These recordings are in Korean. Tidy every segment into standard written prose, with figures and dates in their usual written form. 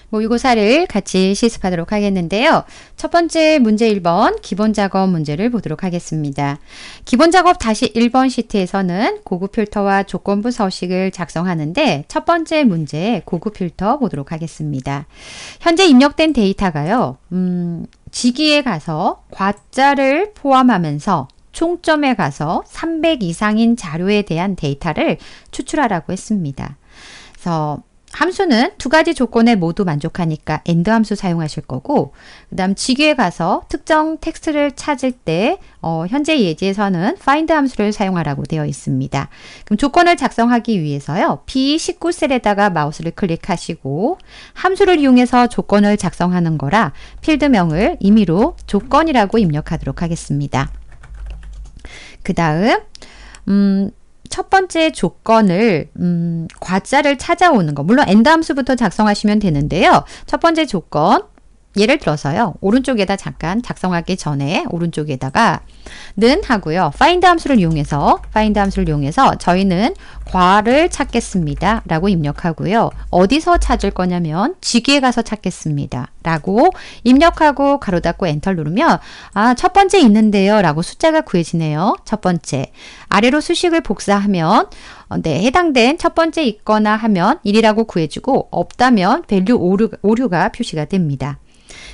모의고사를 같이 실습하도록 하겠는데요. 첫 번째 문제 1번 기본 작업 문제를 보도록 하겠습니다. 기본 작업 다시 1번 시트에서는 고급 필터와 조건부 서식을 작성하는데 첫 번째 문제 고급 필터 보도록 하겠습니다. 현재 입력된 데이터가요. 지기에 가서 과자를 포함하면서 총점에 가서 300 이상인 자료에 대한 데이터를 추출하라고 했습니다. 그래서 함수는 두 가지 조건에 모두 만족하니까 AND 함수 사용하실 거고, 그 다음 지규에 가서 특정 텍스트를 찾을 때 현재 예제에서는 find 함수를 사용하라고 되어 있습니다. 그럼 조건을 작성하기 위해서요. B19 셀에다가 마우스를 클릭하시고 함수를 이용해서 조건을 작성하는 거라 필드명을 임의로 조건이라고 입력하도록 하겠습니다. 그 다음 첫 번째 조건을 과자를 찾아오는 거, 물론 AND 함수부터 작성하시면 되는데요. 첫 번째 조건, 예를 들어서요. 오른쪽에다 잠깐 작성하기 전에 오른쪽에다가 는 하고요. find 함수를 이용해서 저희는 과를 찾겠습니다 라고 입력하고요. 어디서 찾을 거냐면 지기에 가서 찾겠습니다 라고 입력하고 가로 닫고 엔터 누르면 첫 번째 있는데요 라고 숫자가 구해지네요. 첫 번째 아래로 수식을 복사하면 해당된 첫 번째 있거나 하면 1이라고 구해주고 없다면 밸류 오류가 표시가 됩니다.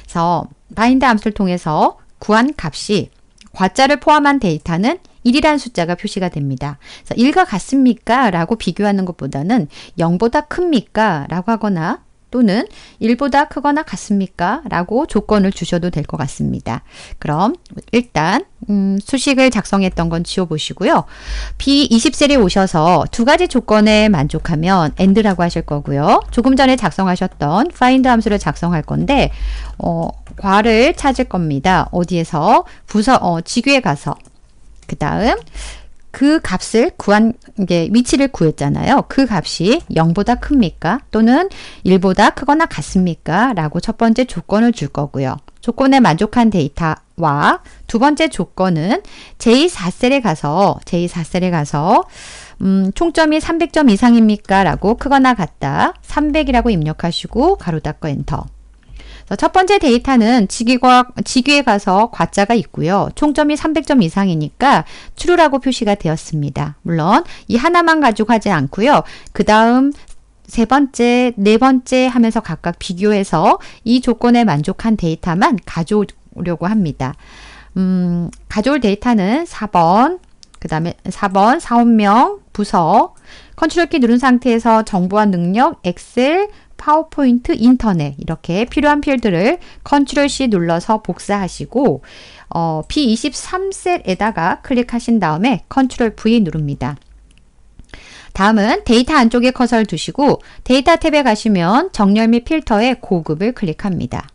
그래서 find 함수를 통해서 구한 값이 과자를 포함한 데이터는 1이라는 숫자가 표시가 됩니다. 그래서 1과 같습니까? 라고 비교하는 것보다는 0보다 큽니까? 라고 하거나 또는 1보다 크거나 같습니까? 라고 조건을 주셔도 될 것 같습니다. 그럼 일단 수식을 작성했던 건 지워보시고요. B20셀에 오셔서 두 가지 조건에 만족하면 AND라고 하실 거고요. 조금 전에 작성하셨던 find 함수를 작성할 건데 과를 찾을 겁니다. 어디에서? 지규에 가서 그 다음 그 값을 위치를 구했잖아요. 그 값이 0보다 큽니까? 또는 1보다 크거나 같습니까? 라고 첫 번째 조건을 줄 거고요. 조건에 만족한 데이터와 두 번째 조건은 제4셀에 가서 총점이 300점 이상입니까? 라고 크거나 같다. 300이라고 입력하시고 가로 닫고 엔터. 첫 번째 데이터는 지규에 가서 과자가 있고요. 총점이 300점 이상이니까 true라고 표시가 되었습니다. 물론 이 하나만 가지고 하지 않고요. 그 다음 세 번째, 네 번째 하면서 각각 비교해서 이 조건에 만족한 데이터만 가져오려고 합니다. 가져올 데이터는 4번, 그 다음에 4번 사원명, 부서, 컨트롤 키 누른 상태에서 정보와 능력, 엑셀, 파워포인트, 인터넷 이렇게 필요한 필드를 컨트롤 C 눌러서 복사하시고 B23셀에다가 클릭하신 다음에 컨트롤 V 누릅니다. 다음은 데이터 안쪽에 커서를 두시고 데이터 탭에 가시면 정렬 및 필터에 고급을 클릭합니다.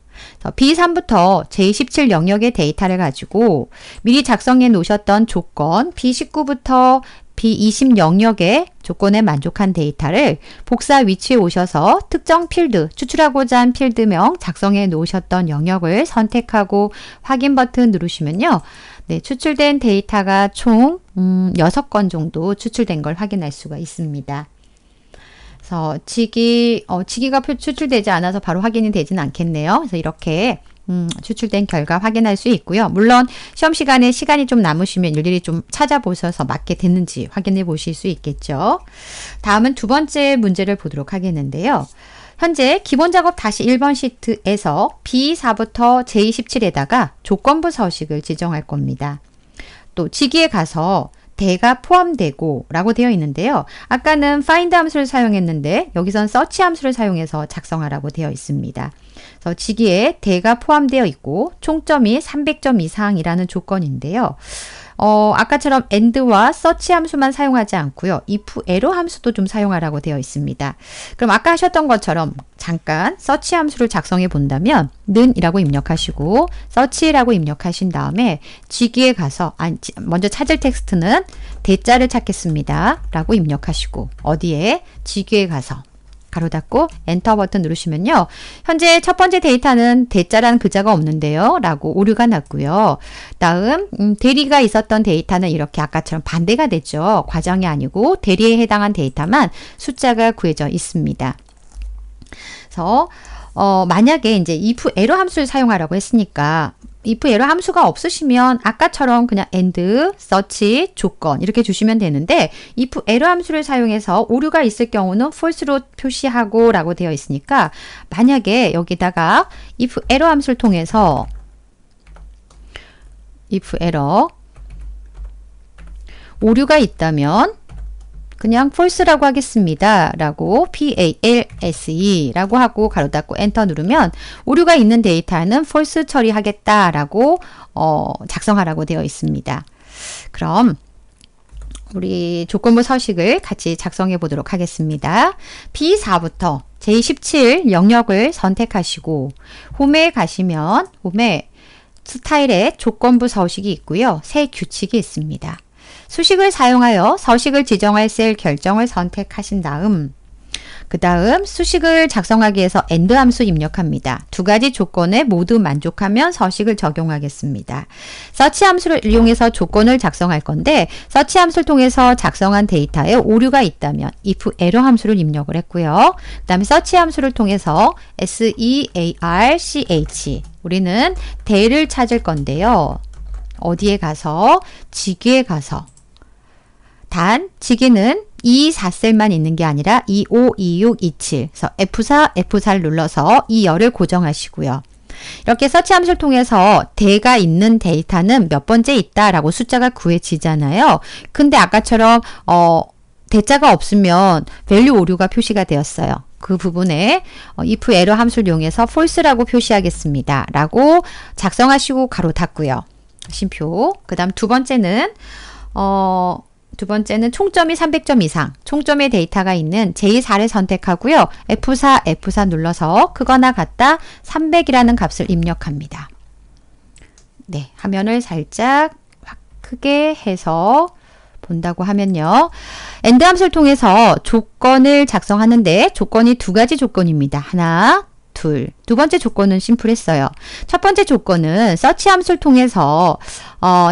B3부터 J17 영역의 데이터를 가지고 미리 작성해 놓으셨던 조건 B19부터 B20 영역의 조건에 만족한 데이터를 복사 위치에 오셔서 특정 필드, 추출하고자 한 필드명 작성해 놓으셨던 영역을 선택하고 확인 버튼 누르시면요. 추출된 데이터가 총 6건 정도 추출된 걸 확인할 수가 있습니다. 그래서 지기가 추출되지 않아서 바로 확인이 되지는 않겠네요. 그래서 이렇게 추출된 결과 확인할 수 있고요. 물론 시험 시간에 시간이 좀 남으시면 일일이 좀 찾아보셔서 맞게 됐는지 확인해 보실 수 있겠죠. 다음은 두 번째 문제를 보도록 하겠는데요. 현재 기본 작업 다시 1번 시트에서 B4부터 J17에다가 조건부 서식을 지정할 겁니다. 또 지기에 가서 대가 포함되고 라고 되어 있는데요. 아까는 find 함수를 사용했는데 여기선 search 함수를 사용해서 작성하라고 되어 있습니다. 그래서 지기에 대가 포함되어 있고 총점이 300점 이상이라는 조건인데요. 아까처럼 AND와 search 함수만 사용하지 않고요. if, arrow 함수도 좀 사용하라고 되어 있습니다. 그럼 아까 하셨던 것처럼 잠깐 search 함수를 작성해 본다면 는이라고 입력하시고 search라고 입력하신 다음에 지기에 가서 먼저 찾을 텍스트는 대자를 찾겠습니다. 라고 입력하시고 어디에? 지기에 가서 가로 닫고 엔터 버튼 누르시면요. 현재 첫 번째 데이터는 대자라는 글자가 없는데요. 라고 오류가 났고요. 다음 대리가 있었던 데이터는 이렇게 아까처럼 반대가 됐죠. 과정이 아니고 대리에 해당한 데이터만 숫자가 구해져 있습니다. 그래서 만약에 이제 if 에러 함수를 사용하라고 했으니까 if 에러 함수가 없으시면 아까처럼 그냥 and, search, 조건 이렇게 주시면 되는데 if 에러 함수를 사용해서 오류가 있을 경우는 false로 표시하고 라고 되어 있으니까 만약에 여기다가 if 에러 함수를 통해서 if 에러 오류가 있다면 그냥 false라고 하겠습니다. 라고 false 라고 하고 가로 닫고 엔터 누르면 오류가 있는 데이터는 false 처리하겠다 라고 작성하라고 되어 있습니다. 그럼 우리 조건부 서식을 같이 작성해 보도록 하겠습니다. B4부터 J17 영역을 선택하시고 홈에 가시면 홈에 스타일에 조건부 서식이 있고요. 새 규칙이 있습니다. 수식을 사용하여 서식을 지정할 셀 결정을 선택하신 다음 그 다음 수식을 작성하기 위해서 AND 함수 입력합니다. 두 가지 조건에 모두 만족하면 서식을 적용하겠습니다. search 함수를 이용해서 조건을 작성할 건데 search 함수를 통해서 작성한 데이터에 오류가 있다면 if error 함수를 입력을 했고요. 그 다음에 search 함수를 통해서 search 우리는 대를 찾을 건데요. 어디에 가서 직위에 가서 단 직위는 2, 4셀만 있는 게 아니라 25, 26, 27 그래서 F4, F4를 눌러서 이 열을 고정하시고요. 이렇게 서치 함수를 통해서 대가 있는 데이터는 몇 번째 있다라고 숫자가 구해지잖아요. 근데 아까처럼 대자가 없으면 value 오류가 표시가 되었어요. 그 부분에 if error 함수를 이용해서 false라고 표시하겠습니다. 라고 작성하시고 가로 닫고요. 쉼표. 그 다음 두 번째는 총점이 300점 이상, 총점의 데이터가 있는 J4를 선택하고요. F4, F4 눌러서 크거나 같다 300이라는 값을 입력합니다. 네, 화면을 살짝 확 크게 해서 본다고 하면요. AND 함수를 통해서 조건을 작성하는데 조건이 두 가지 조건입니다. 하나, 둘. 두 번째 조건은 심플했어요. 첫 번째 조건은 search 함수를 통해서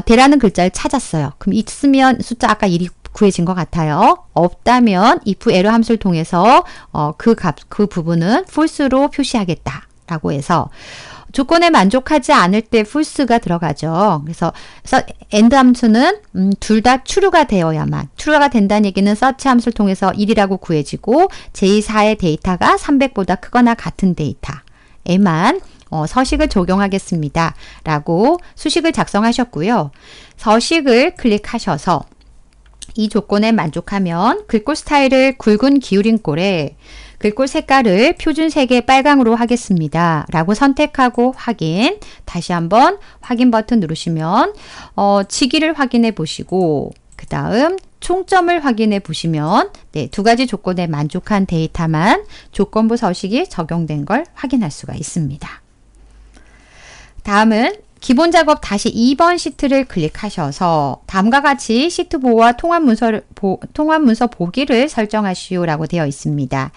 대라는 글자를 찾았어요. 그럼 있으면 숫자 아까 1이 구해진 것 같아요. 없다면 if error 함수를 통해서 그 부분은 false로 표시하겠다라고 해서 조건에 만족하지 않을 때 false가 들어가죠. 그래서 AND 함수는 둘 다 true가 되어야만 true가 된다는 얘기는 search 함수를 통해서 1이라고 구해지고 j4의 데이터가 300보다 크거나 같은 데이터에만 서식을 적용하겠습니다. 라고 수식을 작성하셨고요. 서식을 클릭하셔서 이 조건에 만족하면 글꼴 스타일을 굵은 기울인 꼴에 글꼴 색깔을 표준색의 빨강으로 하겠습니다. 라고 선택하고 확인. 다시 한번 확인 버튼 누르시면 직위를 확인해 보시고 그 다음 총점을 확인해 보시면 네, 두 가지 조건에 만족한 데이터만 조건부 서식이 적용된 걸 확인할 수가 있습니다. 다음은 기본 작업 다시 2번 시트를 클릭하셔서 다음과 같이 시트 보호와 통합 문서 보기를 설정하시오 라고 되어 있습니다.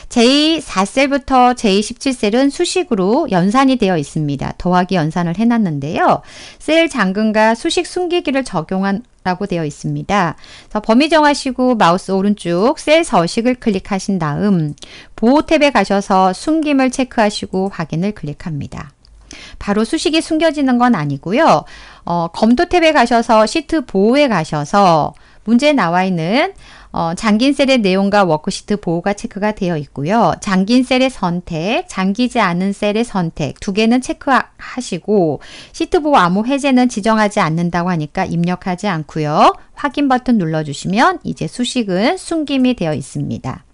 J4셀부터 J17셀은 수식으로 연산이 되어 있습니다. 더하기 연산을 해놨는데요. 셀 잠금과 수식 숨기기를 적용한 라고 되어 있습니다. 그래서 범위 정하시고 마우스 오른쪽 셀 서식을 클릭하신 다음 보호 탭에 가셔서 숨김을 체크하시고 확인을 클릭합니다. 바로 수식이 숨겨지는 건 아니고요. 검도 탭에 가셔서 시트 보호에 가셔서 문제에 나와 있는 잠긴 셀의 내용과 워크시트 보호가 체크가 되어 있고요. 잠긴 셀의 선택, 잠기지 않은 셀의 선택 두 개는 체크하시고 시트 보호 암호 해제는 지정하지 않는다고 하니까 입력하지 않고요. 확인 버튼 눌러주시면 이제 수식은 숨김이 되어 있습니다.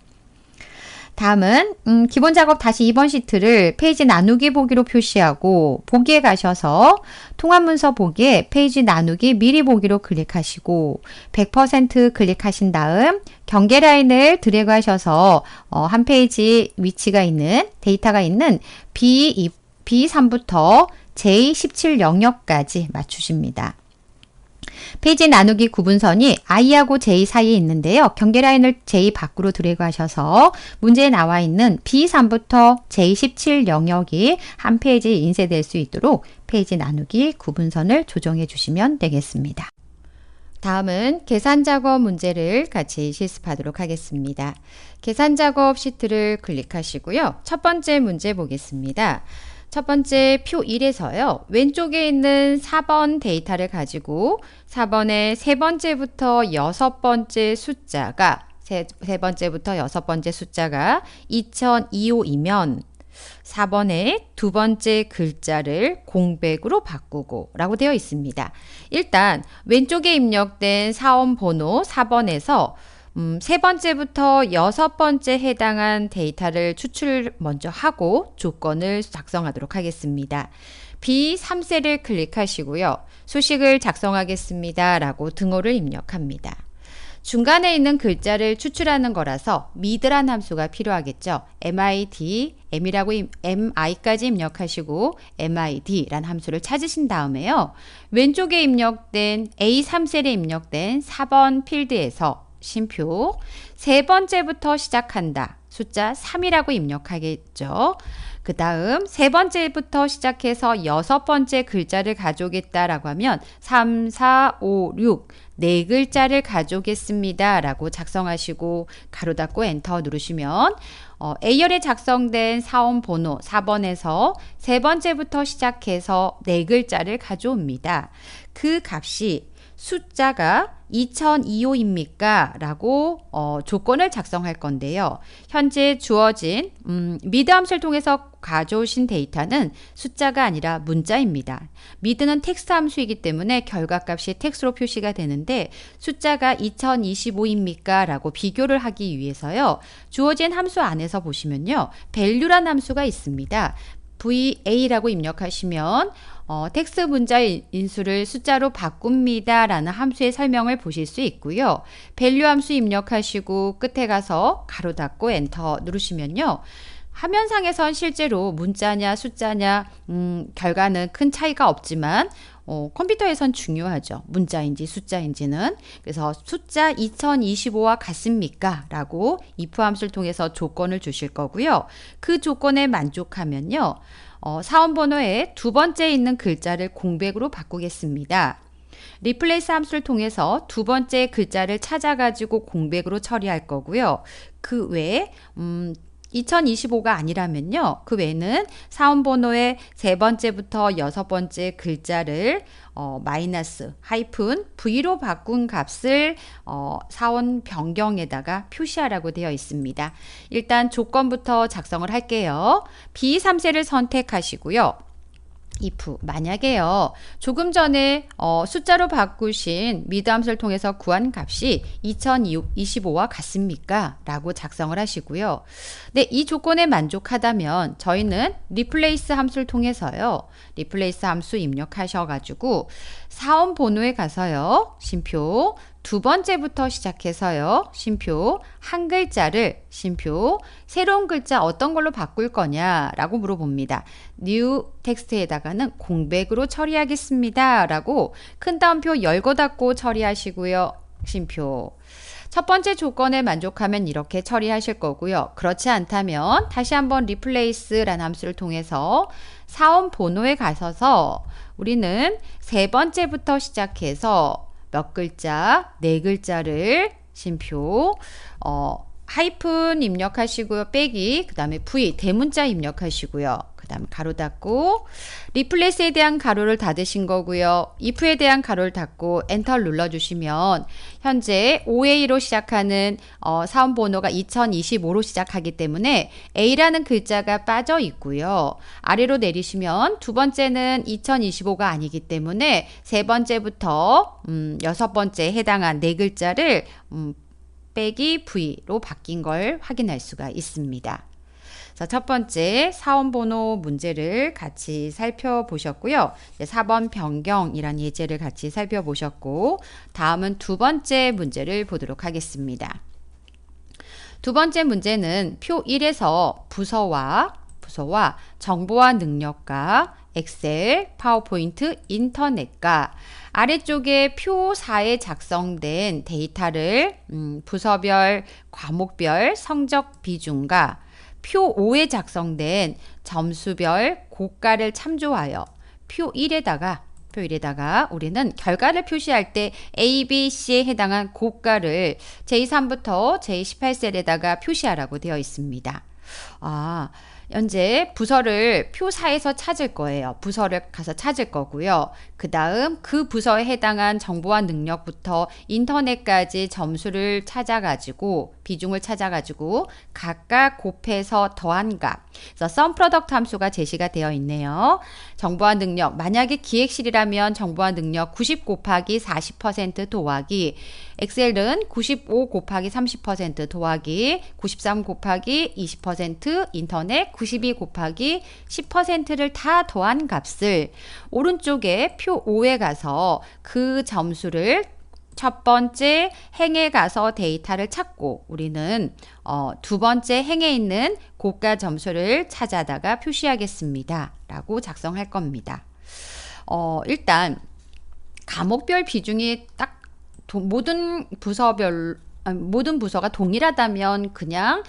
다음은 기본 작업 다시 2번 시트를 페이지 나누기 보기로 표시하고 보기에 가셔서 통합 문서 보기에 페이지 나누기 미리 보기로 클릭하시고 100% 클릭하신 다음 경계 라인을 드래그 하셔서 한 페이지 위치가 있는 데이터가 있는 B3부터 J17 영역까지 맞추십니다. 페이지 나누기 구분선이 I하고 J 사이에 있는데요. 경계 라인을 J 밖으로 드래그 하셔서 문제에 나와 있는 B3부터 J17 영역이 한 페이지에 인쇄될 수 있도록 페이지 나누기 구분선을 조정해 주시면 되겠습니다. 다음은 계산 작업 문제를 같이 실습하도록 하겠습니다. 계산 작업 시트를 클릭하시고요. 첫 번째 문제 보겠습니다. 첫 번째 표 1에서요. 왼쪽에 있는 4번 데이터를 가지고 4번의 세 번째부터 여섯 번째 숫자가 세 번째부터 여섯 번째 숫자가 2025이면 4번의 두 번째 글자를 공백으로 바꾸고 라고 되어 있습니다. 일단 왼쪽에 입력된 사원 번호 4번에서 세 번째부터 여섯 번째 해당한 데이터를 추출 먼저 하고 조건을 작성하도록 하겠습니다. B3셀을 클릭하시고요. 수식을 작성하겠습니다 라고 등호를 입력합니다. 중간에 있는 글자를 추출하는 거라서 mid란 함수가 필요하겠죠. mid, mi까지 입력하시고 mid란 함수를 찾으신 다음에요. 왼쪽에 입력된 A3셀에 입력된 4번 필드에서 쉼표 세 번째부터 시작한다. 숫자 3이라고 입력하겠죠. 그 다음 세 번째부터 시작해서 여섯 번째 글자를 가져오겠다라고 하면 3, 4, 5, 6 네 글자를 가져오겠습니다 라고 작성하시고 가로 닫고 엔터 누르시면 A열에 작성된 사원 번호 4번에서 세 번째부터 시작해서 네 글자를 가져옵니다. 그 값이 숫자가 2025입니까? 라고 조건을 작성할 건데요. 현재 주어진 미드 함수를 통해서 가져오신 데이터는 숫자가 아니라 문자입니다. 미드는 텍스트 함수이기 때문에 결과값이 텍스트로 표시가 되는데 숫자가 2025입니까? 라고 비교를 하기 위해서요. 주어진 함수 안에서 보시면요. value란 함수가 있습니다. VA라고 입력하시면 텍스트 문자 인수를 숫자로 바꿉니다 라는 함수의 설명을 보실 수 있고요. value 함수 입력하시고 끝에 가서 가로 닫고 엔터 누르시면요. 화면상에선 실제로 문자냐 숫자냐 결과는 큰 차이가 없지만 컴퓨터에선 중요하죠. 문자인지 숫자인지는. 그래서 숫자 2025와 같습니까? 라고 if 함수를 통해서 조건을 주실 거고요. 그 조건에 만족하면요. 사원 번호에 두 번째 있는 글자를 공백으로 바꾸겠습니다. replace 함수를 통해서 두 번째 글자를 찾아가지고 공백으로 처리할 거고요. 그 외에 2025가 아니라면요. 그 외에는 사원 번호의 세 번째부터 여섯 번째 글자를 마이너스 하이픈 V로 바꾼 값을 사원 변경에다가 표시하라고 되어 있습니다. 일단 조건부터 작성을 할게요. B3셀을 선택하시고요. if 만약에요. 조금 전에 숫자로 바꾸신 미드 함수를 통해서 구한 값이 2025와 같습니까? 라고 작성을 하시고요. 네, 이 조건에 만족하다면 저희는 replace 함수를 통해서요. replace 함수 입력하셔가지고 사원 번호에 가서요. 쉼표 두 번째부터 시작해서요. 쉼표 한 글자를 쉼표 새로운 글자 어떤 걸로 바꿀 거냐라고 물어봅니다. new 텍스트에다가는 공백으로 처리하겠습니다 라고 큰 따옴표 열고 닫고 처리하시고요. 쉼표 첫 번째 조건에 만족하면 이렇게 처리하실 거고요. 그렇지 않다면 다시 한번 replace라는 함수를 통해서 사원 번호에 가셔서 우리는 세 번째부터 시작해서 몇 글자, 네 글자를 쉼표 하이픈 입력하시고요. 빼기, 그 다음에 V, 대문자 입력하시고요. 그 다음에 가로 닫고 replace에 대한 가로를 닫으신 거고요. if에 대한 가로를 닫고 엔터 눌러주시면 현재 OA로 시작하는 사원 번호가 2025로 시작하기 때문에 A라는 글자가 빠져 있고요. 아래로 내리시면 두 번째는 2025가 아니기 때문에 세 번째부터 여섯 번째에 해당한 네 글자를 빼기 V로 바뀐 걸 확인할 수가 있습니다. 자, 첫 번째 사원번호 문제를 같이 살펴보셨고요. 4번 변경이란 예제를 같이 살펴보셨고 다음은 두 번째 문제를 보도록 하겠습니다. 두 번째 문제는 표 1에서 부서와 정보와 능력과 엑셀, 파워포인트, 인터넷과 아래쪽에 표 4에 작성된 데이터를 부서별, 과목별 성적 비중과 표 5에 작성된 점수별 고가를 참조하여 표 1에다가 표일에다가 우리는 결과를 표시할 때 A, B, C에 해당한 고가를 J3부터 J18셀에다가 표시하라고 되어 있습니다. 현재 부서를 표사에서 찾을 거예요. 부서를 가서 찾을 거고요. 그 다음 그 부서에 해당한 정보와 능력부터 인터넷까지 점수를 찾아가지고 비중을 찾아가지고 각각 곱해서 더한 값. 그래서 sum product 함수가 제시가 되어 있네요. 정보와 능력, 만약에 기획실이라면 정보와 능력 90 곱하기 40% 더하기, 엑셀은 95 곱하기 30% 더하기 93 곱하기 20% 인터넷 92 곱하기 10%를 다 더한 값을 오른쪽에 표 5에 가서 그 점수를 첫 번째 행에 가서 데이터를 찾고 우리는 두 번째 행에 있는 고가 점수를 찾아다가 표시하겠습니다. 라고 작성할 겁니다. 일단 과목별 비중이 딱 모든 부서가 동일하다면 그냥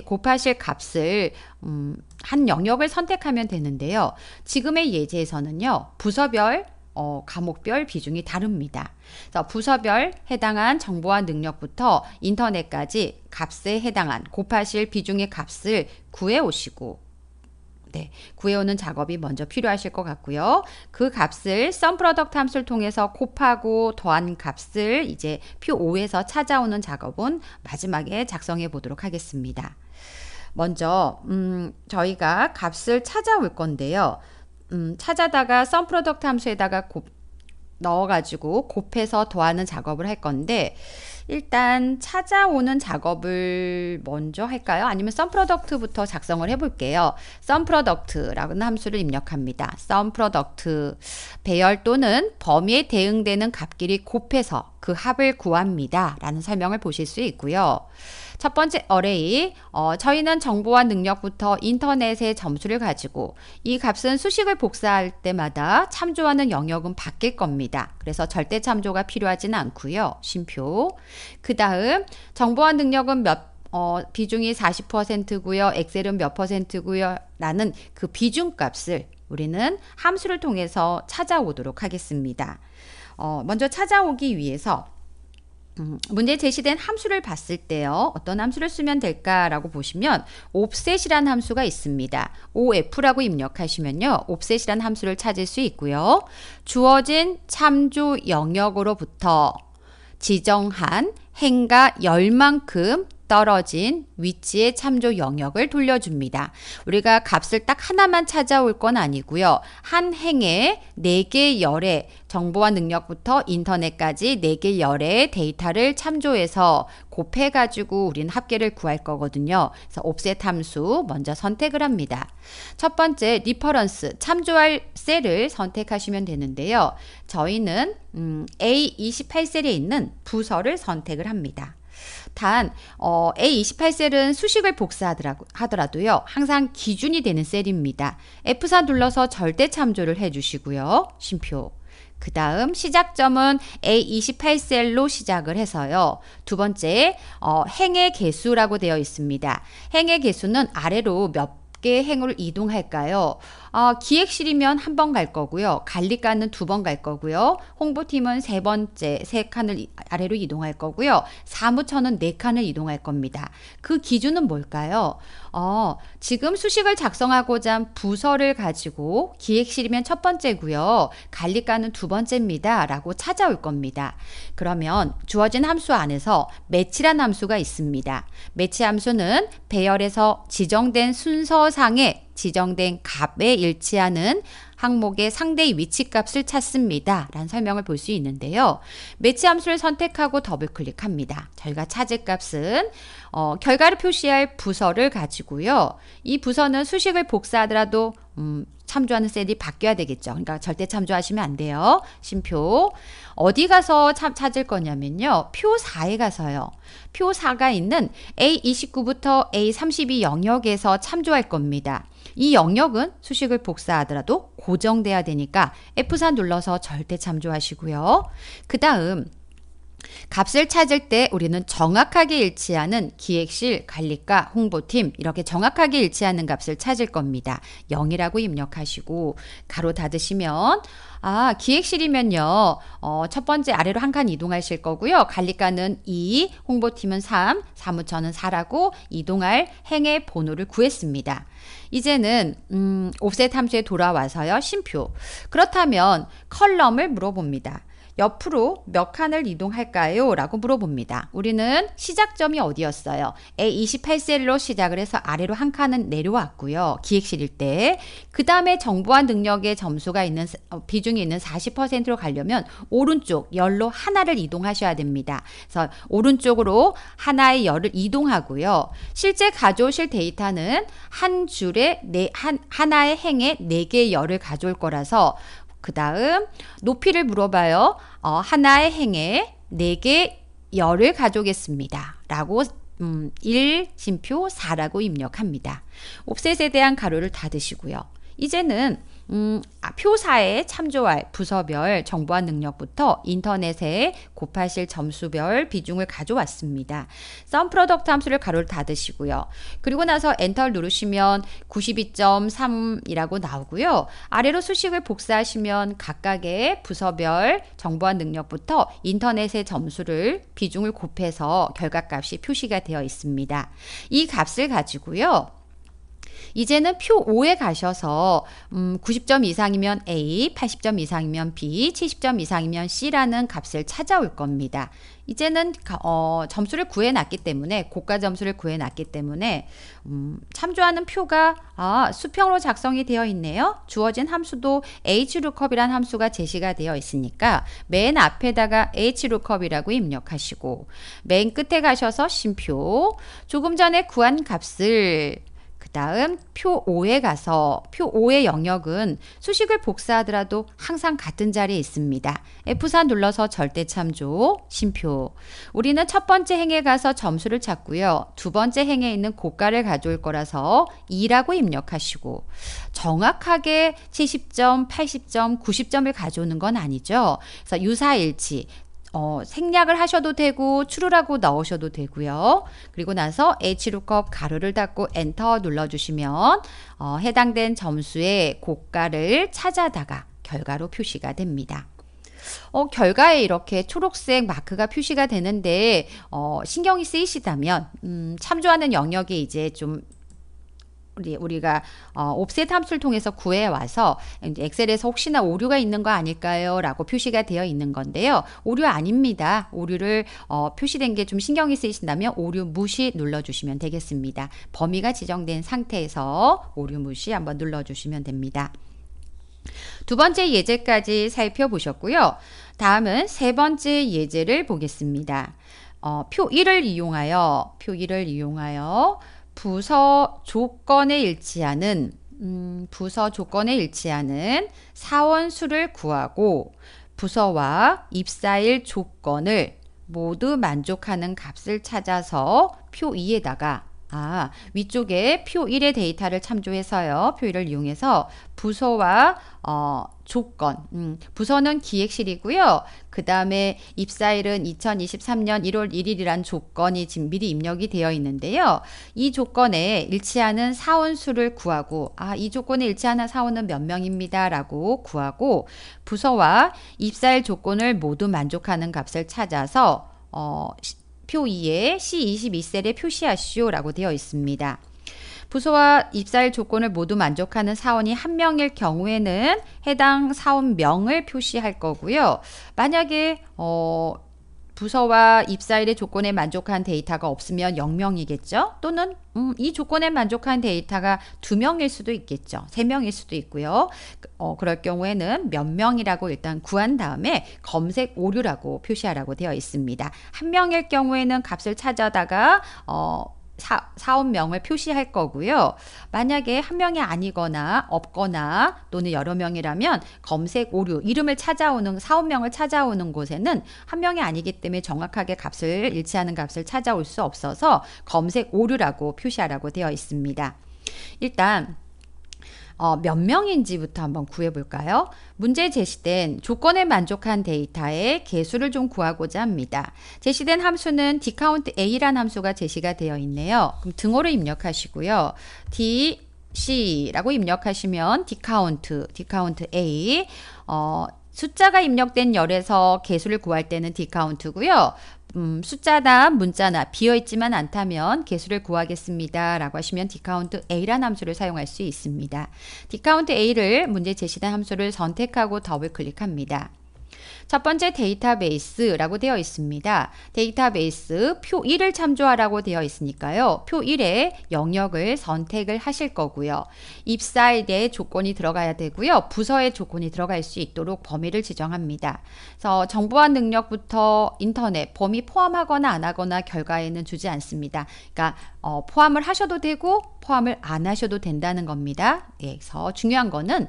곱하실 값을 한 영역을 선택하면 되는데요. 지금의 예제에서는요. 부서별 과목별 비중이 다릅니다. 그래서 부서별 해당한 정보와 능력부터 인터넷까지 값에 해당한 곱하실 비중의 값을 구해 오시고 구해오는 작업이 먼저 필요하실 것 같고요. 그 값을 sum product 함수를 통해서 곱하고 더한 값을 이제 표 5에서 찾아오는 작업은 마지막에 작성해 보도록 하겠습니다. 먼저 저희가 값을 찾아올 건데요. 찾아다가 sum product 함수에다가 넣어가지고 곱해서 더하는 작업을 할 건데 일단 찾아오는 작업을 먼저 할까요? 아니면 sum product부터 작성을 해볼게요. sum product라는 함수를 입력합니다. sum product 배열 또는 범위에 대응되는 값끼리 곱해서 그 합을 구합니다. 라는 설명을 보실 수 있고요. 첫 번째 어레이, 저희는 정보와 능력부터 인터넷의 점수를 가지고 이 값은 수식을 복사할 때마다 참조하는 영역은 바뀔 겁니다. 그래서 절대 참조가 필요하진 않고요. 쉼표. 그 다음 정보와 능력은 비중이 40%고요. 엑셀은 몇 %고요. 라는 그 비중값을 우리는 함수를 통해서 찾아오도록 하겠습니다. 먼저 찾아오기 위해서 문제에 제시된 함수를 봤을 때요. 어떤 함수를 쓰면 될까라고 보시면 offset이라는 함수가 있습니다. OF라고 입력하시면요. offset이라는 함수를 찾을 수 있고요. 주어진 참조 영역으로부터 지정한 행가 열만큼 떨어진 위치의 참조 영역을 돌려줍니다. 우리가 값을 딱 하나만 찾아올 건 아니고요. 한 행에 4개 열의 정보와 능력부터 인터넷까지 4개 열의 데이터를 참조해서 곱해가지고 우리는 합계를 구할 거거든요. 그래서 offset 함수 먼저 선택을 합니다. 첫 번째 리퍼런스 참조할 셀을 선택하시면 되는데요. 저희는 A28셀에 있는 부서를 선택을 합니다. 단 A28셀은 수식을 복사하더라도요. 항상 기준이 되는 셀입니다. F4 눌러서 절대 참조를 해주시고요. 쉼표. 그 다음 시작점은 A28셀로 시작을 해서요. 두 번째 행의 개수라고 되어 있습니다. 행의 개수는 아래로 몇 개 행을 이동할까요? 기획실이면 한 번 갈 거고요. 관리과는 2번 갈 거고요. 홍보팀은 3칸을 아래로 이동할 거고요. 사무처는 4칸을 이동할 겁니다. 그 기준은 뭘까요? 지금 수식을 작성하고자 한 부서를 가지고 기획실이면 첫 번째고요. 관리과는 2번째입니다. 라고 찾아올 겁니다. 그러면 주어진 함수 안에서 매치란 함수가 있습니다. 매치 함수는 배열에서 지정된 순서상의 지정된 값에 일치하는 항목의 상대의 위치값을 찾습니다. 라는 설명을 볼 수 있는데요. 매치 함수를 선택하고 더블 클릭합니다. 저희가 찾을 값은 결과를 표시할 부서를 가지고요. 이 부서는 수식을 복사하더라도 참조하는 셀이 바뀌어야 되겠죠. 그러니까 절대 참조하시면 안 돼요. 쉼표. 어디 가서 찾을 거냐면요. 표 4에 가서요. 표 4가 있는 A29부터 A32 영역에서 참조할 겁니다. 이 영역은 수식을 복사하더라도 고정돼야 되니까 F4 눌러서 절대 참조하시고요. 그 다음 값을 찾을 때 우리는 정확하게 일치하는 기획실, 관리과, 홍보팀 이렇게 정확하게 일치하는 값을 찾을 겁니다. 0이라고 입력하시고 가로 닫으시면 기획실이면요. 첫 번째 아래로 한 칸 이동하실 거고요. 관리과는 2, 홍보팀은 3, 사무처는 4라고 이동할 행의 번호를 구했습니다. 이제는 옵셋 함수에 돌아와서요. 쉼표. 그렇다면 컬럼을 물어봅니다. 옆으로 몇 칸을 이동할까요? 라고 물어봅니다. 우리는 시작점이 어디였어요? A28셀로 시작을 해서 아래로 한 칸은 내려왔고요. 기획실일 때. 그 다음에 정보와 능력의 점수가 있는 비중이 있는 40%로 가려면 오른쪽 열로 하나를 이동하셔야 됩니다. 그래서 오른쪽으로 하나의 열을 이동하고요. 실제 가져오실 데이터는 한 줄에 하나의 행에 4개의 열을 가져올 거라서 그 다음 높이를 물어봐요. 하나의 행에 4개 열을 가져오겠습니다. 라고 1, 쉼표 4라고 입력합니다. 옵셋에 대한 가로를 닫으시고요. 이제는 표사에 참조할 부서별 정보와 능력부터 인터넷에 곱하실 점수별 비중을 가져왔습니다. sum product 함수를 가로를 닫으시고요. 그리고 나서 엔터를 누르시면 92.3이라고 나오고요. 아래로 수식을 복사하시면 각각의 부서별 정보와 능력부터 인터넷의 점수를 비중을 곱해서 결과값이 표시가 되어 있습니다. 이 값을 가지고요. 이제는 표 5에 가셔서 90점 이상이면 A, 80점 이상이면 B, 70점 이상이면 C라는 값을 찾아올 겁니다. 이제는 점수를 구해놨기 때문에 고가 점수를 구해놨기 때문에 참조하는 표가 수평으로 작성이 되어 있네요. 주어진 함수도 hlookup이라는 함수가 제시가 되어 있으니까 맨 앞에다가 hlookup이라고 입력하시고 맨 끝에 가셔서 쉼표 조금 전에 구한 값을 그 다음 표 5에 가서 표 5의 영역은 수식을 복사하더라도 항상 같은 자리에 있습니다. F4 눌러서 절대 참조, 쉼표. 우리는 첫 번째 행에 가서 점수를 찾고요. 두 번째 행에 있는 고가를 가져올 거라서 2라고 입력하시고 정확하게 70점, 80점, 90점을 가져오는 건 아니죠. 그래서 유사일치. 생략을 하셔도 되고 추루라고 넣으셔도 되고요. 그리고 나서 hlookup 가로를 닫고 엔터 눌러주시면 해당된 점수의 고가를 찾아다가 결과로 표시가 됩니다. 결과에 이렇게 초록색 마크가 표시가 되는데 신경이 쓰이시다면 참조하는 영역에 이제 좀 우리가 옵셋 함수를 통해서 구해와서 엑셀에서 혹시나 오류가 있는 거 아닐까요? 라고 표시가 되어 있는 건데요. 오류 아닙니다. 오류를 표시된 게 좀 신경이 쓰이신다면 오류 무시 눌러주시면 되겠습니다. 범위가 지정된 상태에서 오류 무시 한번 눌러주시면 됩니다. 두 번째 예제까지 살펴보셨고요. 다음은 세 번째 예제를 보겠습니다. 표 1을 이용하여 부서 조건에 일치하는 사원 수를 구하고 부서와 입사일 조건을 모두 만족하는 값을 찾아서 표 2에다가 위쪽에 표 1의 데이터를 참조해서요. 표 1을 이용해서 부서와 조건, 부서는 기획실이고요. 그 다음에 입사일은 2023년 1월 1일이란 조건이 지금 미리 입력이 되어 있는데요. 이 조건에 일치하는 사원수를 구하고 이 조건에 일치하는 사원은 몇 명입니다. 라고 구하고 부서와 입사일 조건을 모두 만족하는 값을 찾아서 표 2에 C22셀에 표시하시오 라고 되어 있습니다. 부서와 입사일 조건을 모두 만족하는 사원이 한 명일 경우에는 해당 사원명을 표시할 거고요. 만약에 부서와 입사일의 조건에 만족한 데이터가 없으면 0명이겠죠. 또는 이 조건에 만족한 데이터가 2명일 수도 있겠죠. 3명일 수도 있고요. 그럴 경우에는 몇 명이라고 일단 구한 다음에 검색 오류라고 표시하라고 되어 있습니다. 한 명일 경우에는 값을 찾아다가 사원명을 표시할 거고요. 만약에 한 명이 아니거나 없거나 또는 여러 명이라면 검색 오류, 이름을 찾아오는 사원명을 찾아오는 곳에는 한 명이 아니기 때문에 정확하게 일치하는 값을 찾아올 수 없어서 검색 오류라고 표시하라고 되어 있습니다. 일단 몇 명인지부터 한번 구해볼까요? 문제에 제시된 조건에 만족한 데이터의 개수를 좀 구하고자 합니다. 제시된 함수는 dCountA라는 함수가 제시가 되어 있네요. 그럼 등호를 입력하시고요. C라고 입력하시면 dCountA, 숫자가 입력된 열에서 개수를 구할 때는 dCount고요. 숫자나 문자나 비어있지만 않다면 개수를 구하겠습니다 라고 하시면 dCountA라는 함수를 사용할 수 있습니다. dCountA를 문제 제시된 함수를 선택하고 더블 클릭합니다. 첫 번째 데이터베이스라고 되어 있습니다. 데이터베이스 표 1을 참조하라고 되어 있으니까요. 표 1의 영역을 선택을 하실 거고요. 입사일의 조건이 들어가야 되고요. 부서의 조건이 들어갈 수 있도록 범위를 지정합니다. 그래서 정보화 능력부터 인터넷, 범위 포함하거나 안 하거나 결과에는 주지 않습니다. 그러니까 포함을 하셔도 되고 포함을 안 하셔도 된다는 겁니다. 그래서 중요한 거는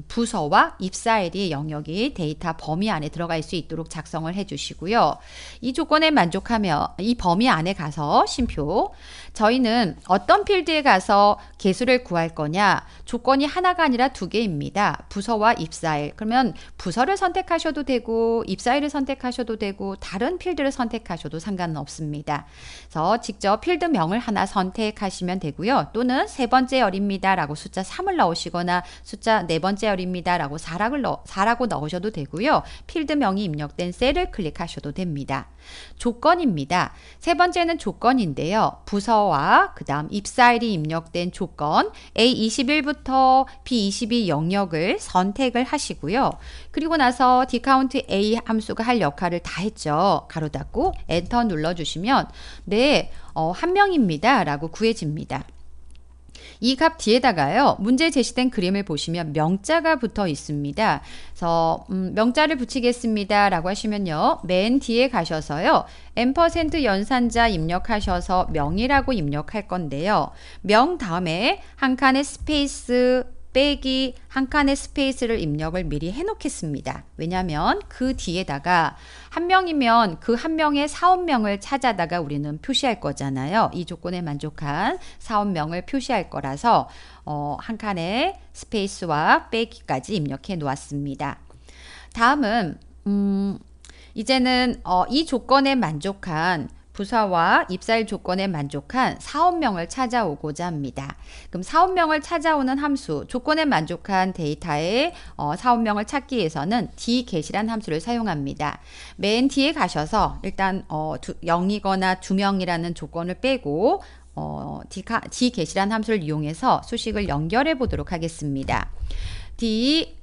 부서와 입사일의 영역이 데이터 범위 안에 들어갈 수 있도록 작성을 해주시고요. 이 조건에 만족하며 이 범위 안에 가서 쉼표, 저희는 어떤 필드에 가서 개수를 구할 거냐, 조건이 하나가 아니라 두 개입니다. 부서와 입사일. 그러면 부서를 선택하셔도 되고 입사일을 선택하셔도 되고 다른 필드를 선택하셔도 상관은 없습니다. 그래서 직접 필드명을 하나 선택하시면 되고요. 또는 세 번째 열입니다 라고 숫자 3을 넣으시거나 숫자 네 번째 열입니다 라고 4라고 넣으셔도 되고요. 필드명이 입력된 셀을 클릭하셔도 됩니다. 조건입니다. 세 번째는 조건인데요. 부서와 그 다음 입사일이 입력된 조건 A21부터 B22 영역을 선택을 하시고요. 그리고 나서 dCountA 함수가 할 역할을 다 했죠. 가로 닫고 엔터 눌러주시면 네, 한 명입니다 라고 구해집니다. 이 값 뒤에다가요. 문제 제시된 그림을 보시면 명자가 붙어 있습니다. 그래서 명자를 붙이겠습니다 라고 하시면요. 맨 뒤에 가셔서요. M% 연산자 입력하셔서 명이라고 입력할 건데요. 명 다음에 한 칸의 스페이스 빼기 한 칸의 스페이스를 입력을 미리 해놓겠습니다. 왜냐하면 그 뒤에다가 한 명이면 그 한 명의 사원명을 찾아다가 우리는 표시할 거잖아요. 이 조건에 만족한 사원명을 표시할 거라서 한 칸의 스페이스와 빼기까지 입력해 놓았습니다. 다음은 이제는 이 조건에 만족한 부서와 입사일 조건에 만족한 사원명을 찾아오고자 합니다. 그럼 사원명을 찾아오는 함수, 조건에 만족한 데이터의 사원명을 찾기 위해서는 dget이라는 함수를 사용합니다. 맨 뒤에 가셔서 일단 0이거나 2명이라는 조건을 빼고 dget이라는 함수를 이용해서 수식을 연결해 보도록 하겠습니다. d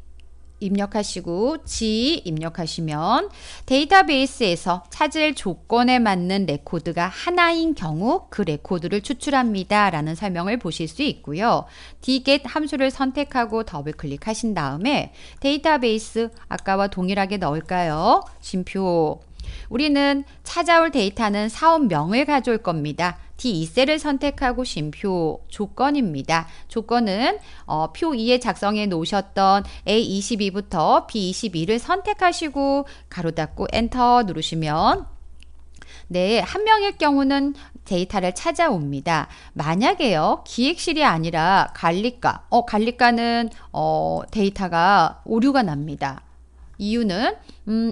입력하시고 G 입력하시면 데이터베이스에서 찾을 조건에 맞는 레코드가 하나인 경우 그 레코드를 추출합니다 라는 설명을 보실 수 있고요. dget 함수를 선택하고 더블 클릭하신 다음에 데이터베이스 아까와 동일하게 넣을까요? 쉼표. 우리는 찾아올 데이터는 사원명을 가져올 겁니다. D2셀을 선택하고 쉼표 조건입니다. 조건은 표 2에 작성해 놓으셨던 A22부터 B22를 선택하시고 가로 닫고 엔터 누르시면 네, 한 명일 경우는 데이터를 찾아옵니다. 만약에요, 기획실이 아니라 관리과, 관리과는 데이터가 오류가 납니다. 이유는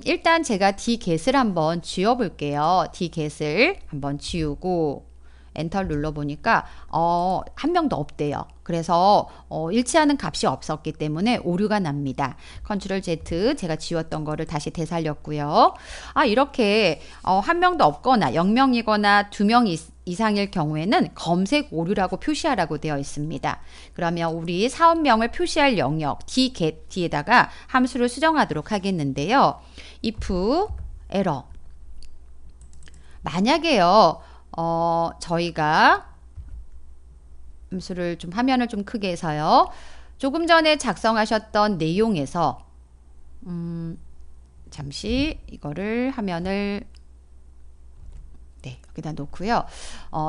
일단 제가 dget을 한번 지워볼게요. dget을 한번 지우고 엔터를 눌러보니까 한 명도 없대요. 그래서 일치하는 값이 없었기 때문에 오류가 납니다. 컨트롤 Z 제가 지웠던 거를 다시 되살렸고요. 이렇게 한 명도 없거나 0명이거나 2명 이상일 경우에는 검색 오류라고 표시하라고 되어 있습니다. 그러면 우리 사원명을 표시할 영역 dget 뒤에다가 함수를 수정하도록 하겠는데요. if error 만약에요 저희가 함수를 좀 화면을 좀 크게 해서요. 조금 전에 작성하셨던 내용에서 잠시 이거를 화면을 여기다 놓고요.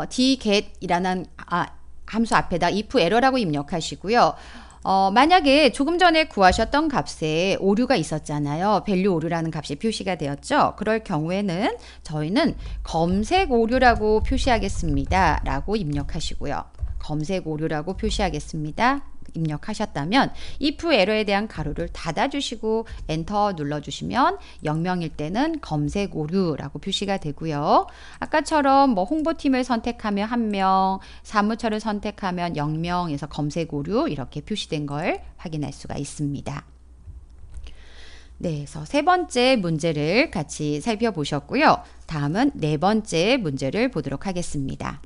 dget이라는 함수 앞에다 if error라고 입력하시고요. 만약에 조금 전에 구하셨던 값에 오류가 있었잖아요. 밸류 오류라는 값이 표시가 되었죠. 그럴 경우에는 저희는 검색 오류라고 표시하겠습니다. 라고 입력하시고요. 검색 오류라고 표시하겠습니다. 입력하셨다면 if 에러에 대한 가로를 닫아주시고 엔터 눌러주시면 0명일 때는 검색 오류라고 표시가 되고요. 아까처럼 뭐 홍보팀을 선택하면 1명, 사무처를 선택하면 0명에서 검색 오류 이렇게 표시된 걸 확인할 수가 있습니다. 네, 그래서 세 번째 문제를 같이 살펴보셨고요. 다음은 네 번째 문제를 보도록 하겠습니다.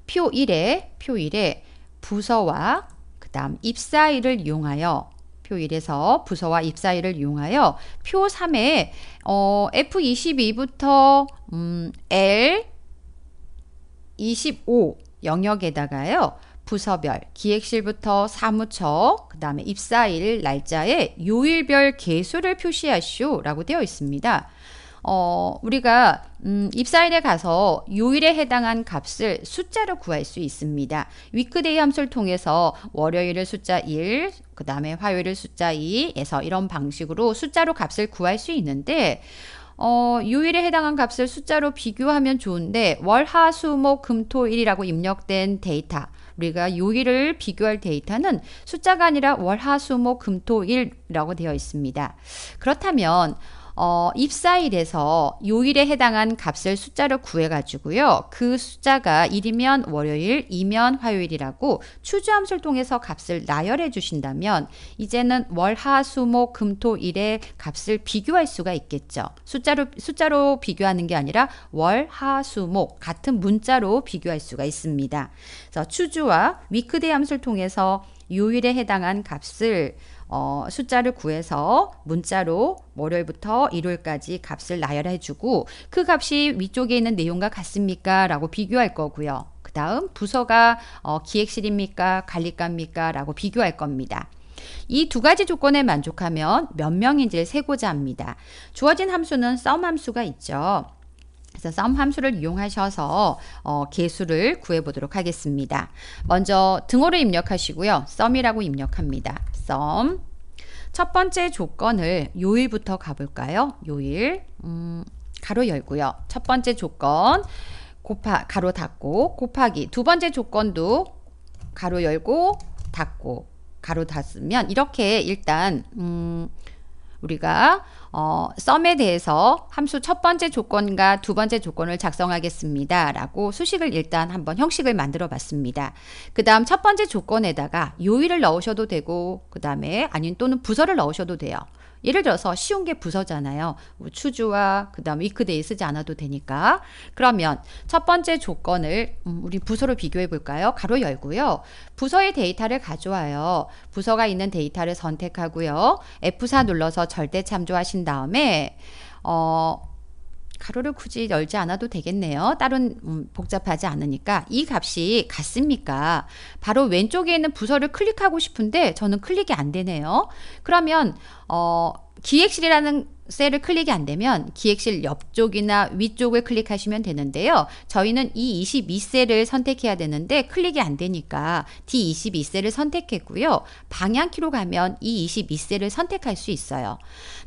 표 1에 부서와 그 다음 입사일을 이용하여 표 1에서 부서와 입사일을 이용하여 표 3에 F22부터 L25 영역에다가요. 부서별, 기획실부터 사무처, 그 다음에 입사일 날짜에 요일별 개수를 표시하시오 라고 되어 있습니다. 우리가 입사일에 가서 요일에 해당한 값을 숫자로 구할 수 있습니다. 위크데이 함수를 통해서 월요일을 숫자 1, 그 다음에 화요일을 숫자 2에서 이런 방식으로 숫자로 값을 구할 수 있는데 요일에 해당한 값을 숫자로 비교하면 좋은데 월, 화, 수, 목, 금, 토, 일이라고 입력된 데이터 우리가 요일을 비교할 데이터는 숫자가 아니라 월, 화, 수, 목, 금, 토, 일이라고 되어 있습니다. 그렇다면 입사일에서 요일에 해당한 값을 숫자로 구해가지고요. 그 숫자가 1이면 월요일, 2면 화요일이라고 추주함수를 통해서 값을 나열해 주신다면 이제는 월, 하, 수, 목, 금, 토, 일의 값을 비교할 수가 있겠죠. 숫자로 비교하는 게 아니라 월, 하, 수, 목 같은 문자로 비교할 수가 있습니다. 그래서 추주와 위크데이 함수를 통해서 요일에 해당한 값을 숫자를 구해서 문자로 월요일부터 일요일까지 값을 나열해주고 그 값이 위쪽에 있는 내용과 같습니까? 라고 비교할 거고요. 그 다음 부서가 기획실입니까? 관리과입니까? 라고 비교할 겁니다. 이 두 가지 조건에 만족하면 몇 명인지를 세고자 합니다. 주어진 함수는 sum 함수가 있죠. 그래서 sum 함수를 이용하셔서 개수를 구해보도록 하겠습니다. 먼저 등호를 입력하시고요. sum이라고 입력합니다. sum. 첫 번째 조건을 요일부터 가볼까요? 요일 가로 열고요. 첫 번째 조건 가로 닫고 곱하기 두 번째 조건도 가로 열고 닫고 가로 닫으면 이렇게 일단 우리가 sum에 대해서 함수 첫 번째 조건과 두 번째 조건을 작성하겠습니다. 라고 수식을 일단 한번 형식을 만들어 봤습니다. 그 다음 첫 번째 조건에다가 요일을 넣으셔도 되고 그 다음에 아니면 또는 부서를 넣으셔도 돼요. 예를 들어서 쉬운 게 부서잖아요. 뭐 추주와 그 다음 위크데이 쓰지 않아도 되니까. 그러면 첫 번째 조건을 우리 부서로 비교해 볼까요? 가로 열고요. 부서의 데이터를 가져와요. 부서가 있는 데이터를 선택하고요. F4 눌러서 절대 참조하신 다음에 가로를 굳이 열지 않아도 되겠네요. 다른 복잡하지 않으니까 이 값이 같습니까? 바로 왼쪽에 있는 부서를 클릭하고 싶은데 저는 클릭이 안 되네요. 그러면 기획실이라는 셀을 클릭이 안 되면 기획실 옆쪽이나 위쪽을 클릭하시면 되는데요. 저희는 이 22셀을 선택해야 되는데 클릭이 안 되니까 D22셀을 선택했고요. 방향키로 가면 이 22셀을 선택할 수 있어요.